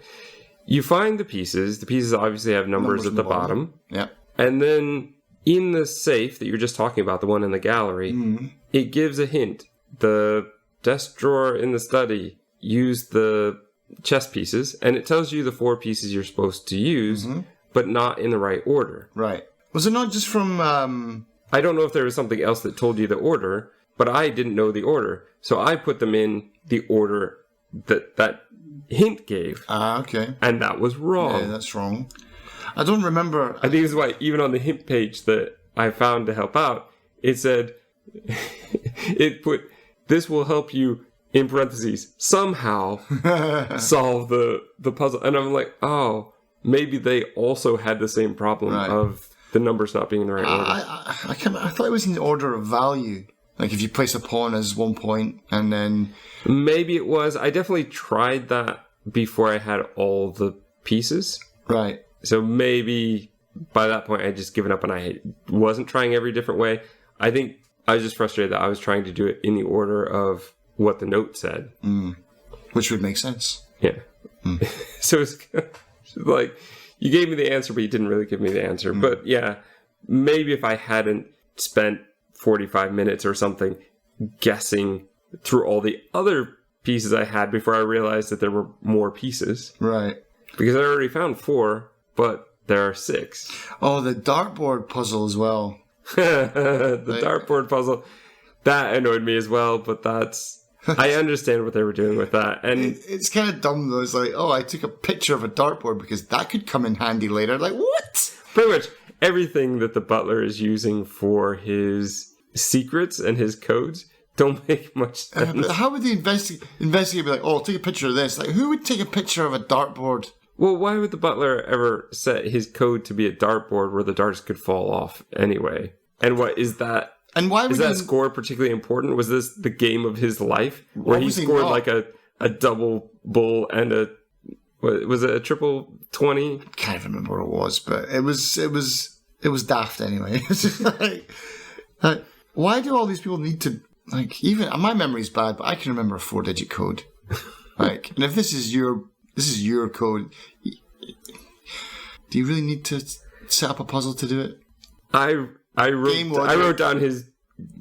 You find the pieces. The pieces obviously have numbers at the bottom. Yeah. And then in the safe that you were just talking about, the one in the gallery, it gives a hint. The desk drawer in the study used the chess pieces, and it tells you the 4 pieces you're supposed to use, but not in the right order. Right. Was it not just from... I don't know if there was something else that told you the order, but I didn't know the order. So I put them in the order that hint gave. Okay. And that was wrong. Yeah, that's wrong. I don't remember. I think it's why even on the hint page that I found to help out, it said, it put, this will help you, in parentheses, somehow solve the puzzle. And I'm like, oh, maybe they also had the same problem of the numbers not being in the right order. I thought it was in the order of value. Like if you place a pawn as 1 point and then... Maybe it was. I definitely tried that before I had all the pieces. Right. So maybe by that point I had just given up and I wasn't trying every different way. I think I was just frustrated that I was trying to do it in the order of what the note said. Which would make sense. Yeah. So it's like, you gave me the answer, but you didn't really give me the answer. But yeah, maybe if I hadn't spent 45 minutes or something guessing through all the other pieces I had before I realized that there were more pieces. Right. Because I already found 4, but there are 6. Oh, the dartboard puzzle as well. The dartboard puzzle. That annoyed me as well, but that's... I understand what they were doing with that. And it's kind of dumb though. It's like, oh, I took a picture of a dartboard because that could come in handy later. Like, what? Pretty much everything that the butler is using for his secrets and his codes don't make much sense. But how would they investigate? Be like, oh, take a picture of this. Like, who would take a picture of a dartboard? Well, why would the butler ever set his code to be a dartboard where the darts could fall off anyway? And what is that? And why is that score particularly important? Was this the game of his life where he scored like a double bull and was it a triple 20? Can't remember what it was, but it was daft anyway. like, why do all these people need to, like, even my memory's bad, but I can remember a 4-digit code. Like, and if this is your code, do you really need to set up a puzzle to do it? I wrote down his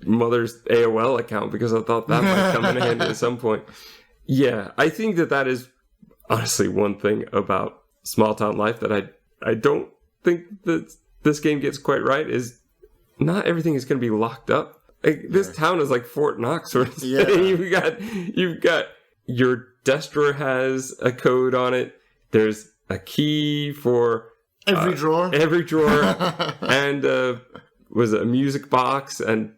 mother's AOL account because I thought that might come in handy at some point. Yeah, I think that is honestly one thing about small town life that I don't think that this game gets quite right is not everything is going to be locked up. Like, this town is like Fort Knox or something. Yeah. You've got your desk drawer has a code on it. There's a key for every drawer, and was a music box, and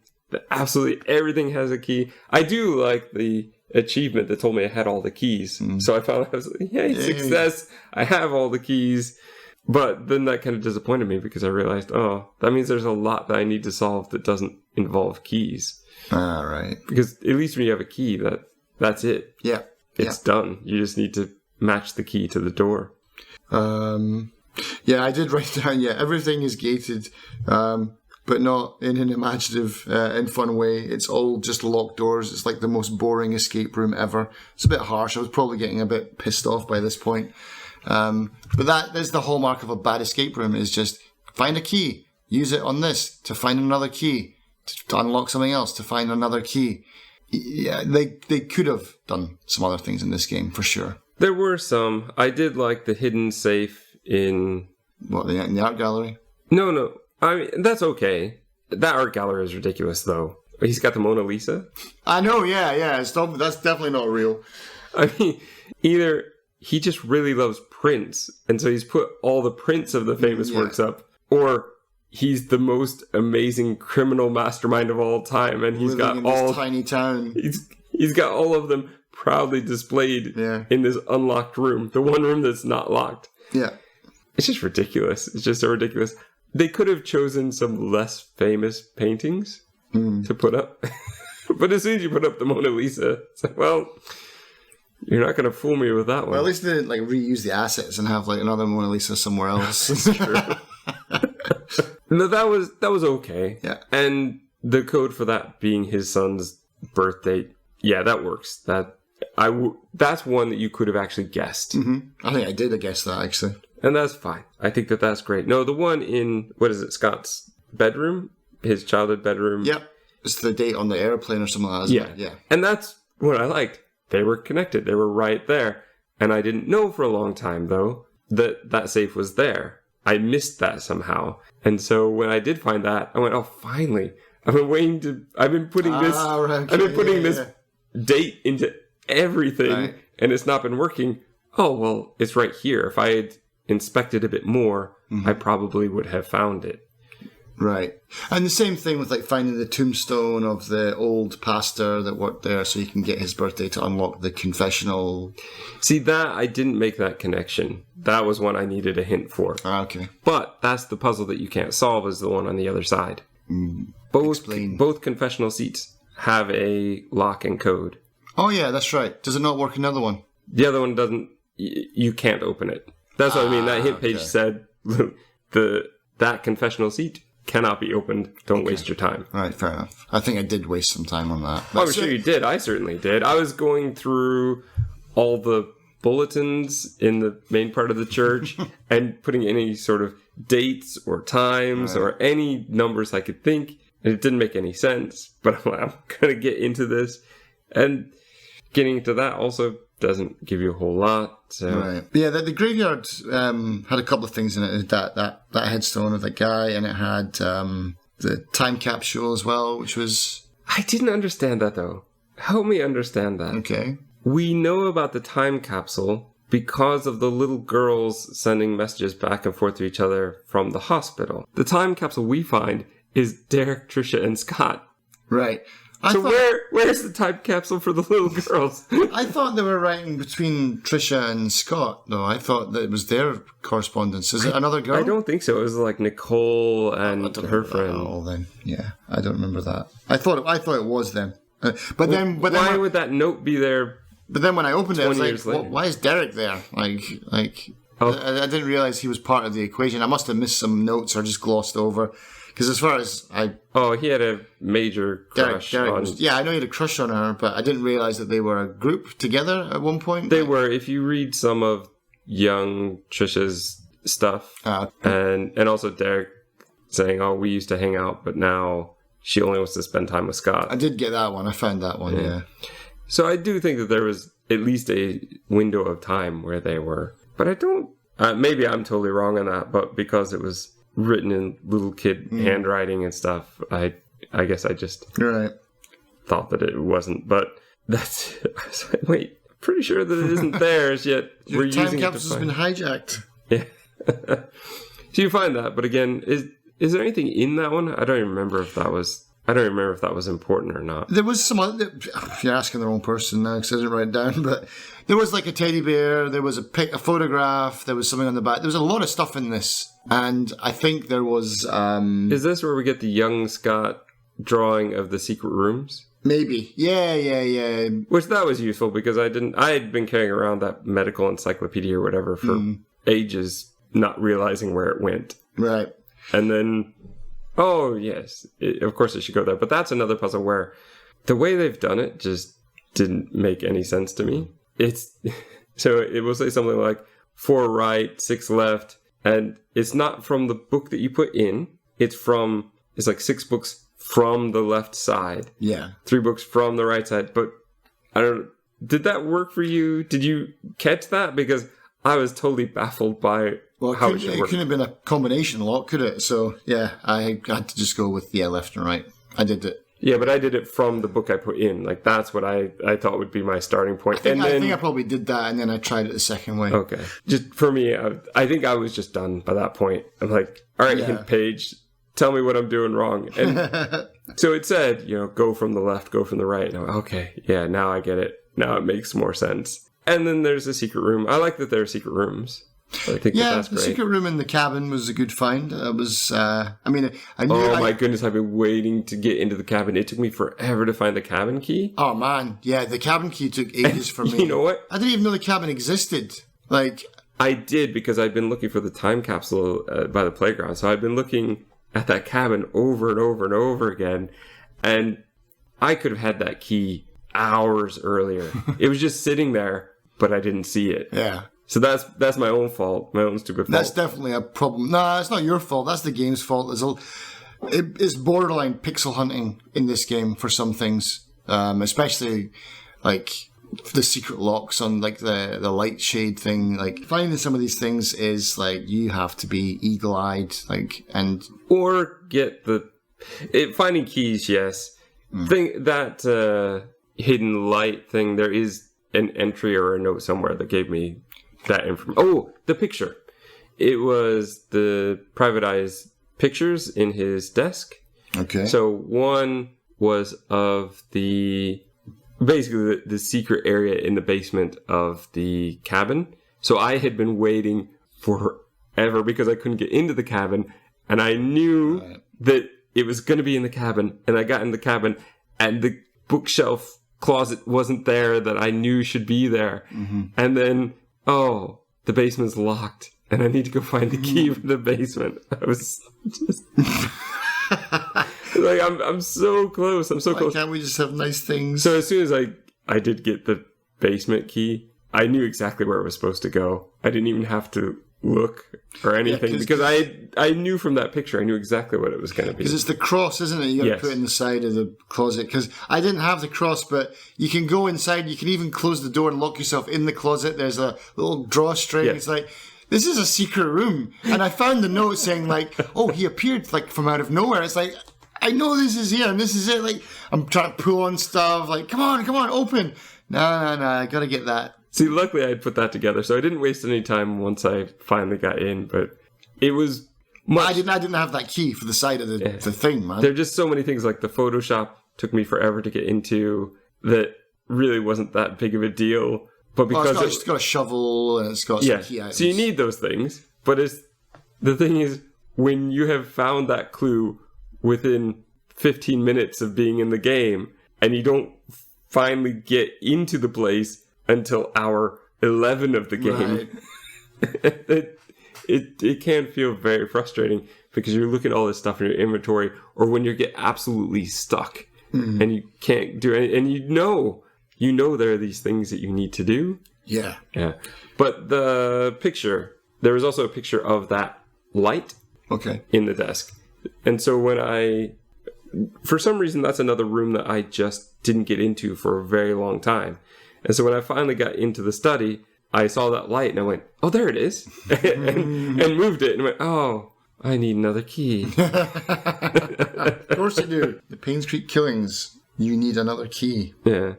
absolutely everything has a key. I do like the achievement that told me I had all the keys. So I found I was like, yay, success! I have all the keys. But then that kind of disappointed me because I realized, oh, that means there's a lot that I need to solve that doesn't involve keys. All right. Because at least when you have a key, that's it. Yeah. It's done. You just need to match the key to the door. Yeah, I did write down, everything is gated, but not in an imaginative and fun way. It's all just locked doors. It's like the most boring escape room ever. It's a bit harsh. I was probably getting a bit pissed off by this point. But that is the hallmark of a bad escape room, is just find a key, use it on this to find another key, to unlock something else, to find another key. Yeah, they could have done some other things in this game, for sure. There were some. I did like the hidden safe in... What, in the art gallery? No. I mean, that's okay. That art gallery is ridiculous, though. He's got the Mona Lisa. I know, yeah. That's definitely not real. I mean, either he just really loves prints, and so he's put all the prints of the famous works up, or he's the most amazing criminal mastermind of all time, and he's got all this tiny town. He's got all of them proudly displayed in this unlocked room, the one room that's not locked. Yeah. It's just ridiculous. It's just so ridiculous. They could have chosen some less famous paintings to put up. But as soon as you put up the Mona Lisa, it's like, well, you're not going to fool me with that one. Well, at least they didn't reuse the assets and have another Mona Lisa somewhere else. It's true. No, that was okay. Yeah. And the code for that being his son's birth date, that works. That's one that you could have actually guessed. Mm-hmm. I think I did guess that, actually. And that's fine. I think that's great. No, the one in, Scott's bedroom? His childhood bedroom? Yep. It's the date on the airplane or something like that. Yeah. And that's what I liked. They were connected. They were right there. And I didn't know for a long time, though, that safe was there. I missed that somehow. And so when I did find that, I went, oh, finally. I've been putting this date into everything, and it's not been working. oh, well, it's right here. If I had inspected a bit more, I probably would have found it. Right. And the same thing with like finding the tombstone of the old pastor that worked there so you can get his birthday to unlock the confessional. See, that I didn't make that connection. That was one I needed a hint for. Okay. But that's the puzzle that you can't solve, is the one on the other side. Explain. Both confessional seats have a lock and code. Oh yeah, that's right. Does it not work in the other one? The other one doesn't. You can't open it. That's what I mean. That hint page said that confessional seat cannot be opened. Don't waste your time. Right, fair enough. I think I did waste some time on that. I'm sure you did. I certainly did. I was going through all the bulletins in the main part of the church and putting any sort of dates or times or any numbers I could think. And it didn't make any sense. But I'm going to get into this. And getting into that also doesn't give you a whole lot. So. Right. Yeah, the graveyard had a couple of things in it. That headstone of that guy, and it had the time capsule as well, which was... I didn't understand that, though. Help me understand that. Okay. We know about the time capsule because of the little girls sending messages back and forth to each other from the hospital. The time capsule we find is Derek, Trisha, and Scott. Right. Where's the time capsule for the little girls? I thought they were writing between Trisha and Scott, though. I thought that it was their correspondence. Is it another girl? I don't think so. It was like Nicole and her friend. Oh, then yeah, I don't remember that. I thought it was them. But then why would that note be there? But then when I opened it, I was like, later. why is Derek there? I didn't realize he was part of the equation. I must have missed some notes or just glossed over. Because as far as he had a major crush on... I know he had a crush on her, but I didn't realize that they were a group together at one point. They were. If you read some of young Trisha's stuff, and also Derek saying, oh, we used to hang out, but now she only wants to spend time with Scott. I did get that one. I found that one, yeah. So I do think that there was at least a window of time where they were. But I don't... maybe I'm totally wrong on that, but because it was written in little kid handwriting and stuff, I guess I just thought that it wasn't. But that's... Wait, I'm pretty sure that it isn't theirs yet. Your time capsule's been hijacked. Yeah. So you find that, but again, is there anything in that one? I don't even remember if that was... important or not. There was some other... You're asking the wrong person now because I didn't write it down, but there was like a teddy bear, there was a photograph, there was something on the back. There was a lot of stuff in this. And I think there was... Is this where we get the young Scott drawing of the secret rooms? Maybe. Yeah. Which that was useful because I had been carrying around that medical encyclopedia or whatever for ages, not realizing where it went. Right. And then... Oh, yes. Of course it should go there. But that's another puzzle where the way they've done it just didn't make any sense to me. So it will say something like 4 right, 6 left. And it's not from the book that you put in. It's like 6 books from the left side. Yeah. 3 books from the right side. But I don't know. Did that work for you? Did you catch that? Because I was totally baffled by... Well, it couldn't have been a combination lock, could it? So, yeah, I had to just go with, left and right. I did it. Yeah, but I did it from the book I put in. Like, that's what I thought would be my starting point. I think I probably did that, and then I tried it the second way. Okay. Just for me, I think I was just done by that point. I'm like, all right, hint page, tell me what I'm doing wrong. And so it said, go from the left, go from the right. And I'm like, okay, yeah, now I get it. Now it makes more sense. And then there's a secret room. I like that there are secret rooms. I think that's great. The secret room in the cabin was a good find. It was, I knew... Oh my goodness, I've been waiting to get into the cabin. It took me forever to find the cabin key. Oh man, yeah, the cabin key took ages for me. You know what? I didn't even know the cabin existed. I did because I'd been looking for the time capsule by the playground. So I'd been looking at that cabin over and over and over again. And I could have had that key hours earlier. It was just sitting there, but I didn't see it. Yeah. So that's my own fault, my own stupid fault. That's definitely a problem. No, it's not your fault. That's the game's fault. It's borderline pixel hunting in this game for some things, especially like the secret locks on like the light shade thing. Like finding some of these things is like you have to be eagle-eyed, or get finding keys. Yes, thing that hidden light thing. There is an entry or a note somewhere that gave me that information. Oh, the picture. It was the Private Eye's pictures in his desk. Okay. So one was of basically the secret area in the basement of the cabin. So I had been waiting forever because I couldn't get into the cabin, and I knew that it was going to be in the cabin, and I got in the cabin, and the bookshelf closet wasn't there that I knew should be there. Mm-hmm. And then, the basement's locked, and I need to go find the key for the basement. I was just... like, I'm so close. I'm so close. Why can't we just have nice things? So as soon as I did get the basement key, I knew exactly where it was supposed to go. I didn't even have to look or anything because I knew from that picture, I knew exactly what it was going to be. Because it's the cross, isn't it? You got to put it in the side of the closet. Because I didn't have the cross, but you can go inside. You can even close the door and lock yourself in the closet. There's a little drawstring. Yeah. It's like, this is a secret room. And I found the note saying like, he appeared like from out of nowhere. It's like, I know this is here and this is it. Like, I'm trying to pull on stuff. Like, come on, open. No, I got to get that. See, luckily I had put that together, so I didn't waste any time once I finally got in, but it was much... I didn't have that key for the side of the thing, man. There are just so many things, like the Photoshop took me forever to get into that really wasn't that big of a deal, but because... it's got a shovel and it's got some key items. So you need those things, but the thing is, when you have found that clue within 15 minutes of being in the game, and you don't finally get into the place until hour 11 of the game, right. it can feel very frustrating because you're looking at all this stuff in your inventory, or when you get absolutely stuck and you can't do it, and you know there are these things that you need to do. Yeah. But the picture, there was also a picture of that light in the desk. And so for some reason, that's another room that I just didn't get into for a very long time. And so when I finally got into the study, I saw that light and I went, there it is. and moved it and went, I need another key. Of course you do. The Painscreek killings, you need another key. Yeah.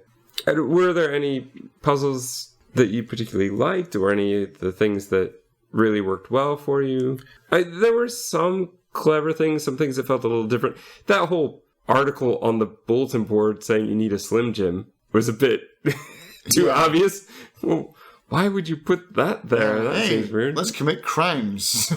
Were there any puzzles that you particularly liked, or any of the things that really worked well for you? There were some clever things, some things that felt a little different. That whole article on the bulletin board saying you need a Slim Jim was a bit too obvious. Well, why would you put that there? That seems weird. Let's commit crimes.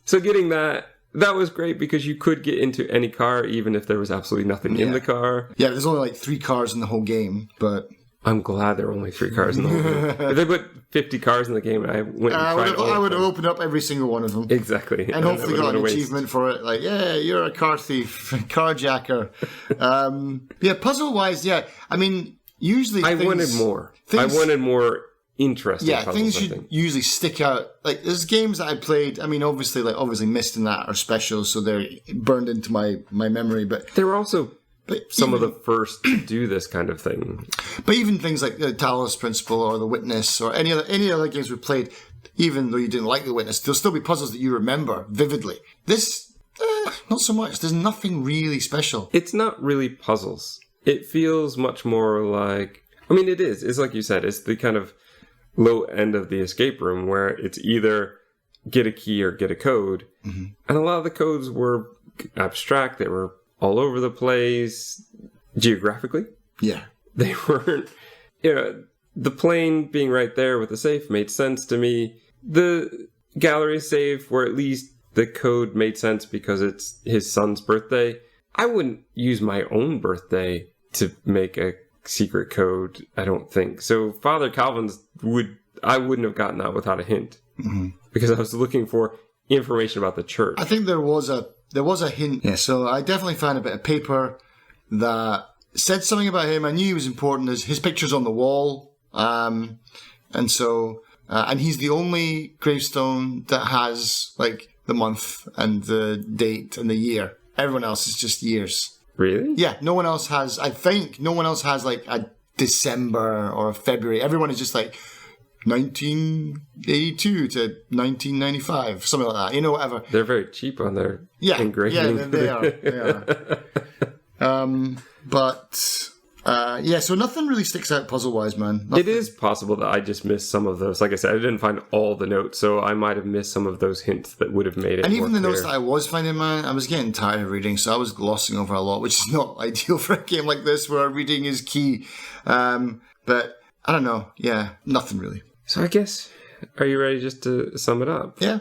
So getting that was great because you could get into any car even if there was absolutely nothing in the car. Yeah, there's only like 3 cars in the whole game, but... I'm glad there were only 3 cars in the whole game. If they put 50 cars in the game, I went and tried I would have opened up every single one of them. Exactly. And hopefully got an achievement for it. Like, you're a car thief, carjacker. Puzzle-wise, I mean, usually I wanted more. I wanted more interesting puzzles. Things should usually stick out. Like, there's games that I played, I mean, obviously Myst and that are special, so they're burned into my memory, but... They were also... some of the first to do this kind of thing. But even things like the Talos Principle or The Witness or any other games we played, even though you didn't like The Witness, there'll still be puzzles that you remember vividly. This, not so much. There's nothing really special. It's not really puzzles. It feels much more like... I mean, it is. It's like you said. It's the kind of low end of the escape room where it's either get a key or get a code. Mm-hmm. And a lot of the codes were abstract. They were all over the place geographically. Yeah. They weren't, the plane being right there with the safe made sense to me. The gallery safe, where at least the code made sense because it's his son's birthday. I wouldn't use my own birthday to make a secret code, I don't think. So Father Calvin's I wouldn't have gotten that without a hint. Mm-hmm. Because I was looking for information about the church. I think there was a hint. Yeah, so I definitely found a bit of paper that said something about him. I knew he was important. There's his picture's on the wall. And he's the only gravestone that has, like, the month and the date and the year. Everyone else is just years. Really? Yeah, no one else has, I think, like, a December or a February. Everyone is just, like, 1982 to 1995, something like that. Whatever. They're very cheap on their engraving. Yeah, they are. But So nothing really sticks out puzzle-wise, man. Nothing. It is possible that I just missed some of those. Like I said, I didn't find all the notes, so I might have missed some of those hints that would have made it. And even the more notes clear. that I was finding, man, I was getting tired of reading, so I was glossing over a lot, which is not ideal for a game like this where reading is key. But I don't know. Yeah, nothing really. So I guess, are you ready just to sum it up? Yeah.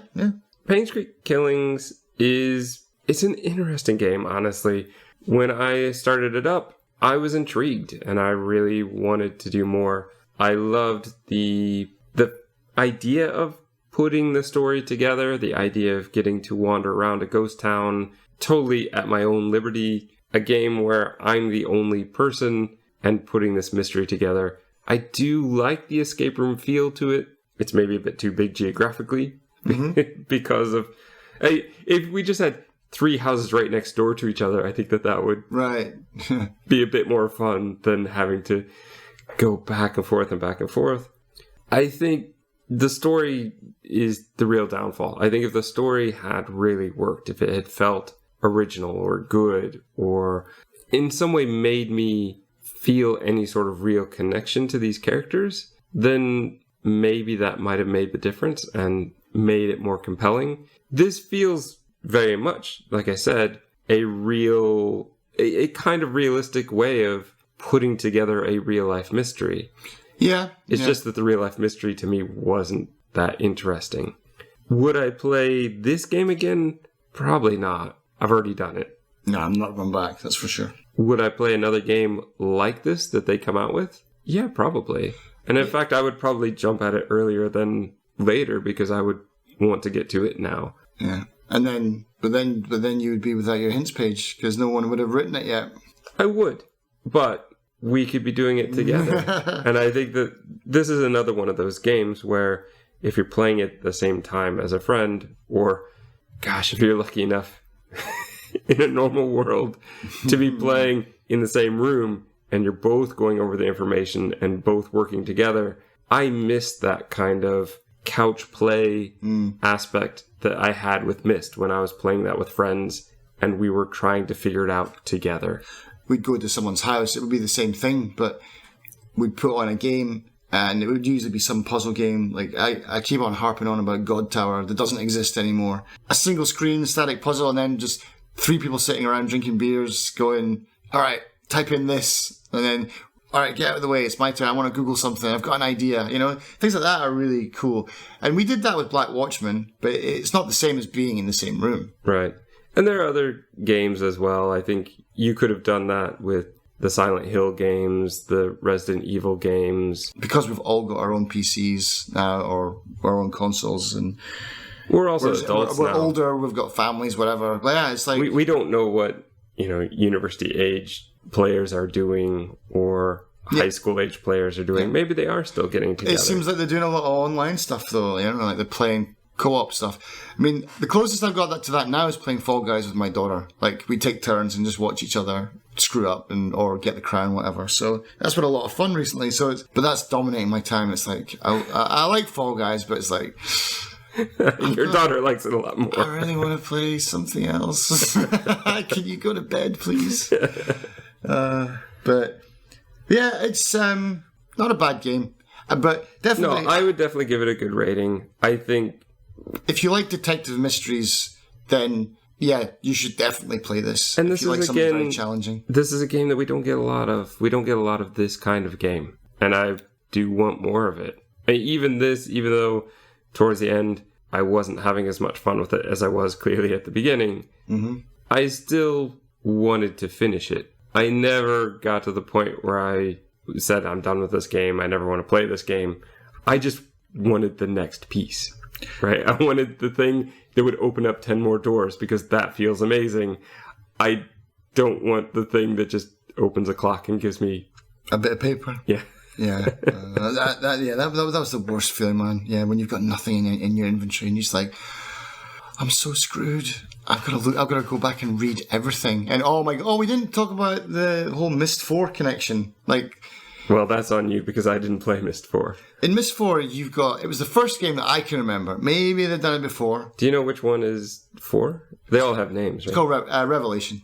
Painscreek Killings it's an interesting game, honestly. When I started it up, I was intrigued and I really wanted to do more. I loved the idea of putting the story together, the idea of getting to wander around a ghost town totally at my own liberty, a game where I'm the only person and putting this mystery together. I do like the escape room feel to it. It's maybe a bit too big geographically because of... if we just had 3 houses right next door to each other, I think that would be a bit more fun than having to go back and forth and back and forth. I think the story is the real downfall. I think if the story had really worked, if it had felt original or good or in some way made me feel any sort of real connection to these characters, then maybe that might have made the difference and made it more compelling. This feels very much, like I said, a kind of realistic way of putting together a real life mystery. Yeah. It's just that the real life mystery to me wasn't that interesting. Would I play this game again? Probably not. I've already done it. No, I'm not going back, that's for sure. Would I play another game like this that they come out with? Yeah, probably. And in fact, I would probably jump at it earlier than later because I would want to get to it now. Yeah. But then you would be without your hints page because no one would have written it yet. I would, but we could be doing it together. And I think that this is another one of those games where if you're playing it at the same time as a friend, or gosh, if you're lucky enough in a normal world to be playing in the same room and you're both going over the information and both working together, I miss that kind of couch play aspect that I had with Myst when I was playing that with friends and we were trying to figure it out together. We'd go to someone's house, it would be the same thing, but we'd put on a game and it would usually be some puzzle game. Like I keep on harping on about God Tower that doesn't exist anymore. A single screen static puzzle and then just 3 people sitting around drinking beers going, all right, type in this, and then all right, get out of the way, it's my turn, I want to Google something, I've got an idea, things like that are really cool. And we did that with Black Watchman, but it's not the same as being in the same room. Right. And there are other games as well. I think you could have done that with the Silent Hill games, the Resident Evil games. Because we've all got our own PCs now, or our own consoles, and we're also adults we're now. Older, we've got families, whatever. But yeah, it's like... We don't know what, university age players are doing or high school age players are doing. Maybe they are still getting together. It seems like they're doing a lot of online stuff though, like they're playing co-op stuff. I mean, the closest I've got to that now is playing Fall Guys with my daughter. Like, we take turns and just watch each other screw up or get the crown, whatever. So that's been a lot of fun recently. But that's dominating my time. It's like, I like Fall Guys, but it's like... Your daughter likes it a lot more. I really want to play something else. Can you go to bed, please? But yeah, it's not a bad game. But definitely... No, I would definitely give it a good rating. I think... If you like detective mysteries, then yeah, you should definitely play this. And this if you like is something again very challenging. This is a game that we don't get a lot of. We don't get a lot of this kind of game, and I do want more of it. Even though towards the end I wasn't having as much fun with it as I was clearly at the beginning, I still wanted to finish it. I never got to the point where I said I'm done with this game. I never want to play this game. I just wanted the next piece. Right? I wanted the thing that would open up 10 more doors because that feels amazing. I don't want the thing that just opens a clock and gives me... a bit of paper? Yeah. Yeah. That was the worst feeling, man. Yeah, when you've got nothing in your inventory and you're just like, I'm so screwed. I've got to go back and read everything. And oh my god, we didn't talk about the whole Myst 4 connection. Well, that's on you because I didn't play Myst 4. In Myst 4, it was the first game that I can remember. Maybe they've done it before. Do you know which one is 4? They all have names, right? It's called Revelation.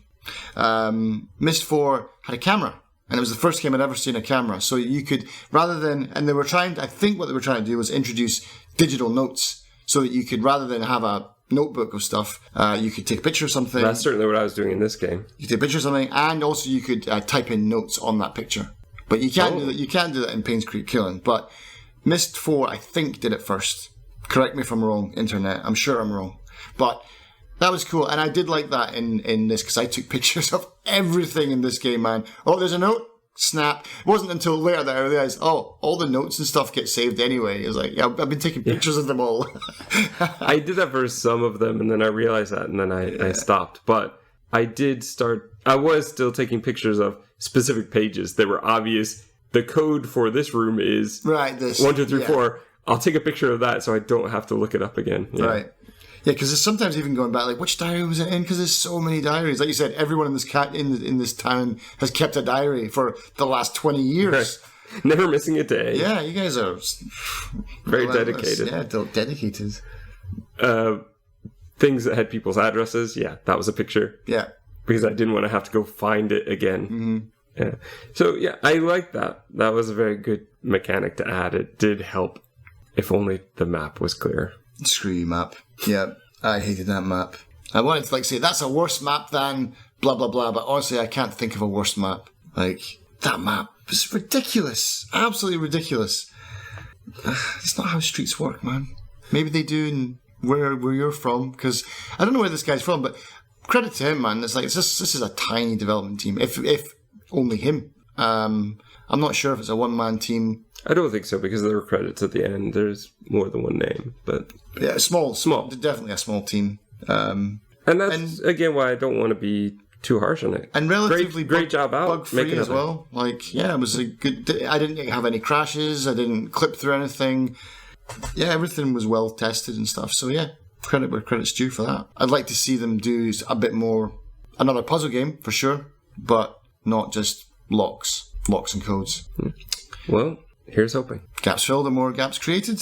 Myst 4 had a camera. And it was the first game I'd ever seen a camera. So you could, rather than, and I think what they were trying to do was introduce digital notes so that you could, rather than have a notebook of stuff, you could take a picture of something. That's certainly what I was doing in this game. You could take a picture of something, and also you could type in notes on that picture. But you can't do that. You can't do that in Painscreek Killing. But Myst 4, I think, did it first. Correct me if I'm wrong, internet. I'm sure I'm wrong. But that was cool, and I did like that in this, because I took pictures of everything in this game, man. Oh, there's a note? Snap. It wasn't until later that I realised, all the notes and stuff get saved anyway. It was like, yeah, I've been taking pictures of them all. I did that for some of them, and then I realised that, and then I stopped. But I was still taking pictures of specific pages that were obvious. The code for this room is right, this 1, 2, 3, 4. I'll take a picture of that so I don't have to look it up again. Yeah. Right. Yeah, because there's sometimes even going back, like, which diary was it in? Because there's so many diaries. Like you said, everyone in this town has kept a diary for the last 20 years. Right. Never missing a day. Yeah, you guys are very dedicated. Yeah, dedicated. Things that had people's addresses. Yeah, that was a picture. Yeah. Because I didn't want to have to go find it again. Mm-hmm. Yeah. So, yeah, I like that. That was a very good mechanic to add. It did help. If only the map was clear. Screw you, map. Yeah, I hated that map. I wanted to say that's a worse map than blah blah blah, but honestly I can't think of a worse map. Like, that map was ridiculous. Absolutely ridiculous. It's not how streets work, man. Maybe they do in where you're from, because I don't know where this guy's from, but credit to him, man. It's like this is a tiny development team. If only him. I'm not sure if it's a one-man team. I don't think so, because there were credits at the end. There's more than one name, but yeah, small, definitely a small team. And that's again why I don't want to be too harsh on it. And relatively great job out bug-free as well. Like, yeah, it was a good. I didn't have any crashes. I didn't clip through anything. Yeah, everything was well tested and stuff. So yeah, credit where credit's due for that. I'd like to see them do a bit more, another puzzle game for sure, but not just locks and codes. Well, here's hoping. Gaps filled and more gaps created.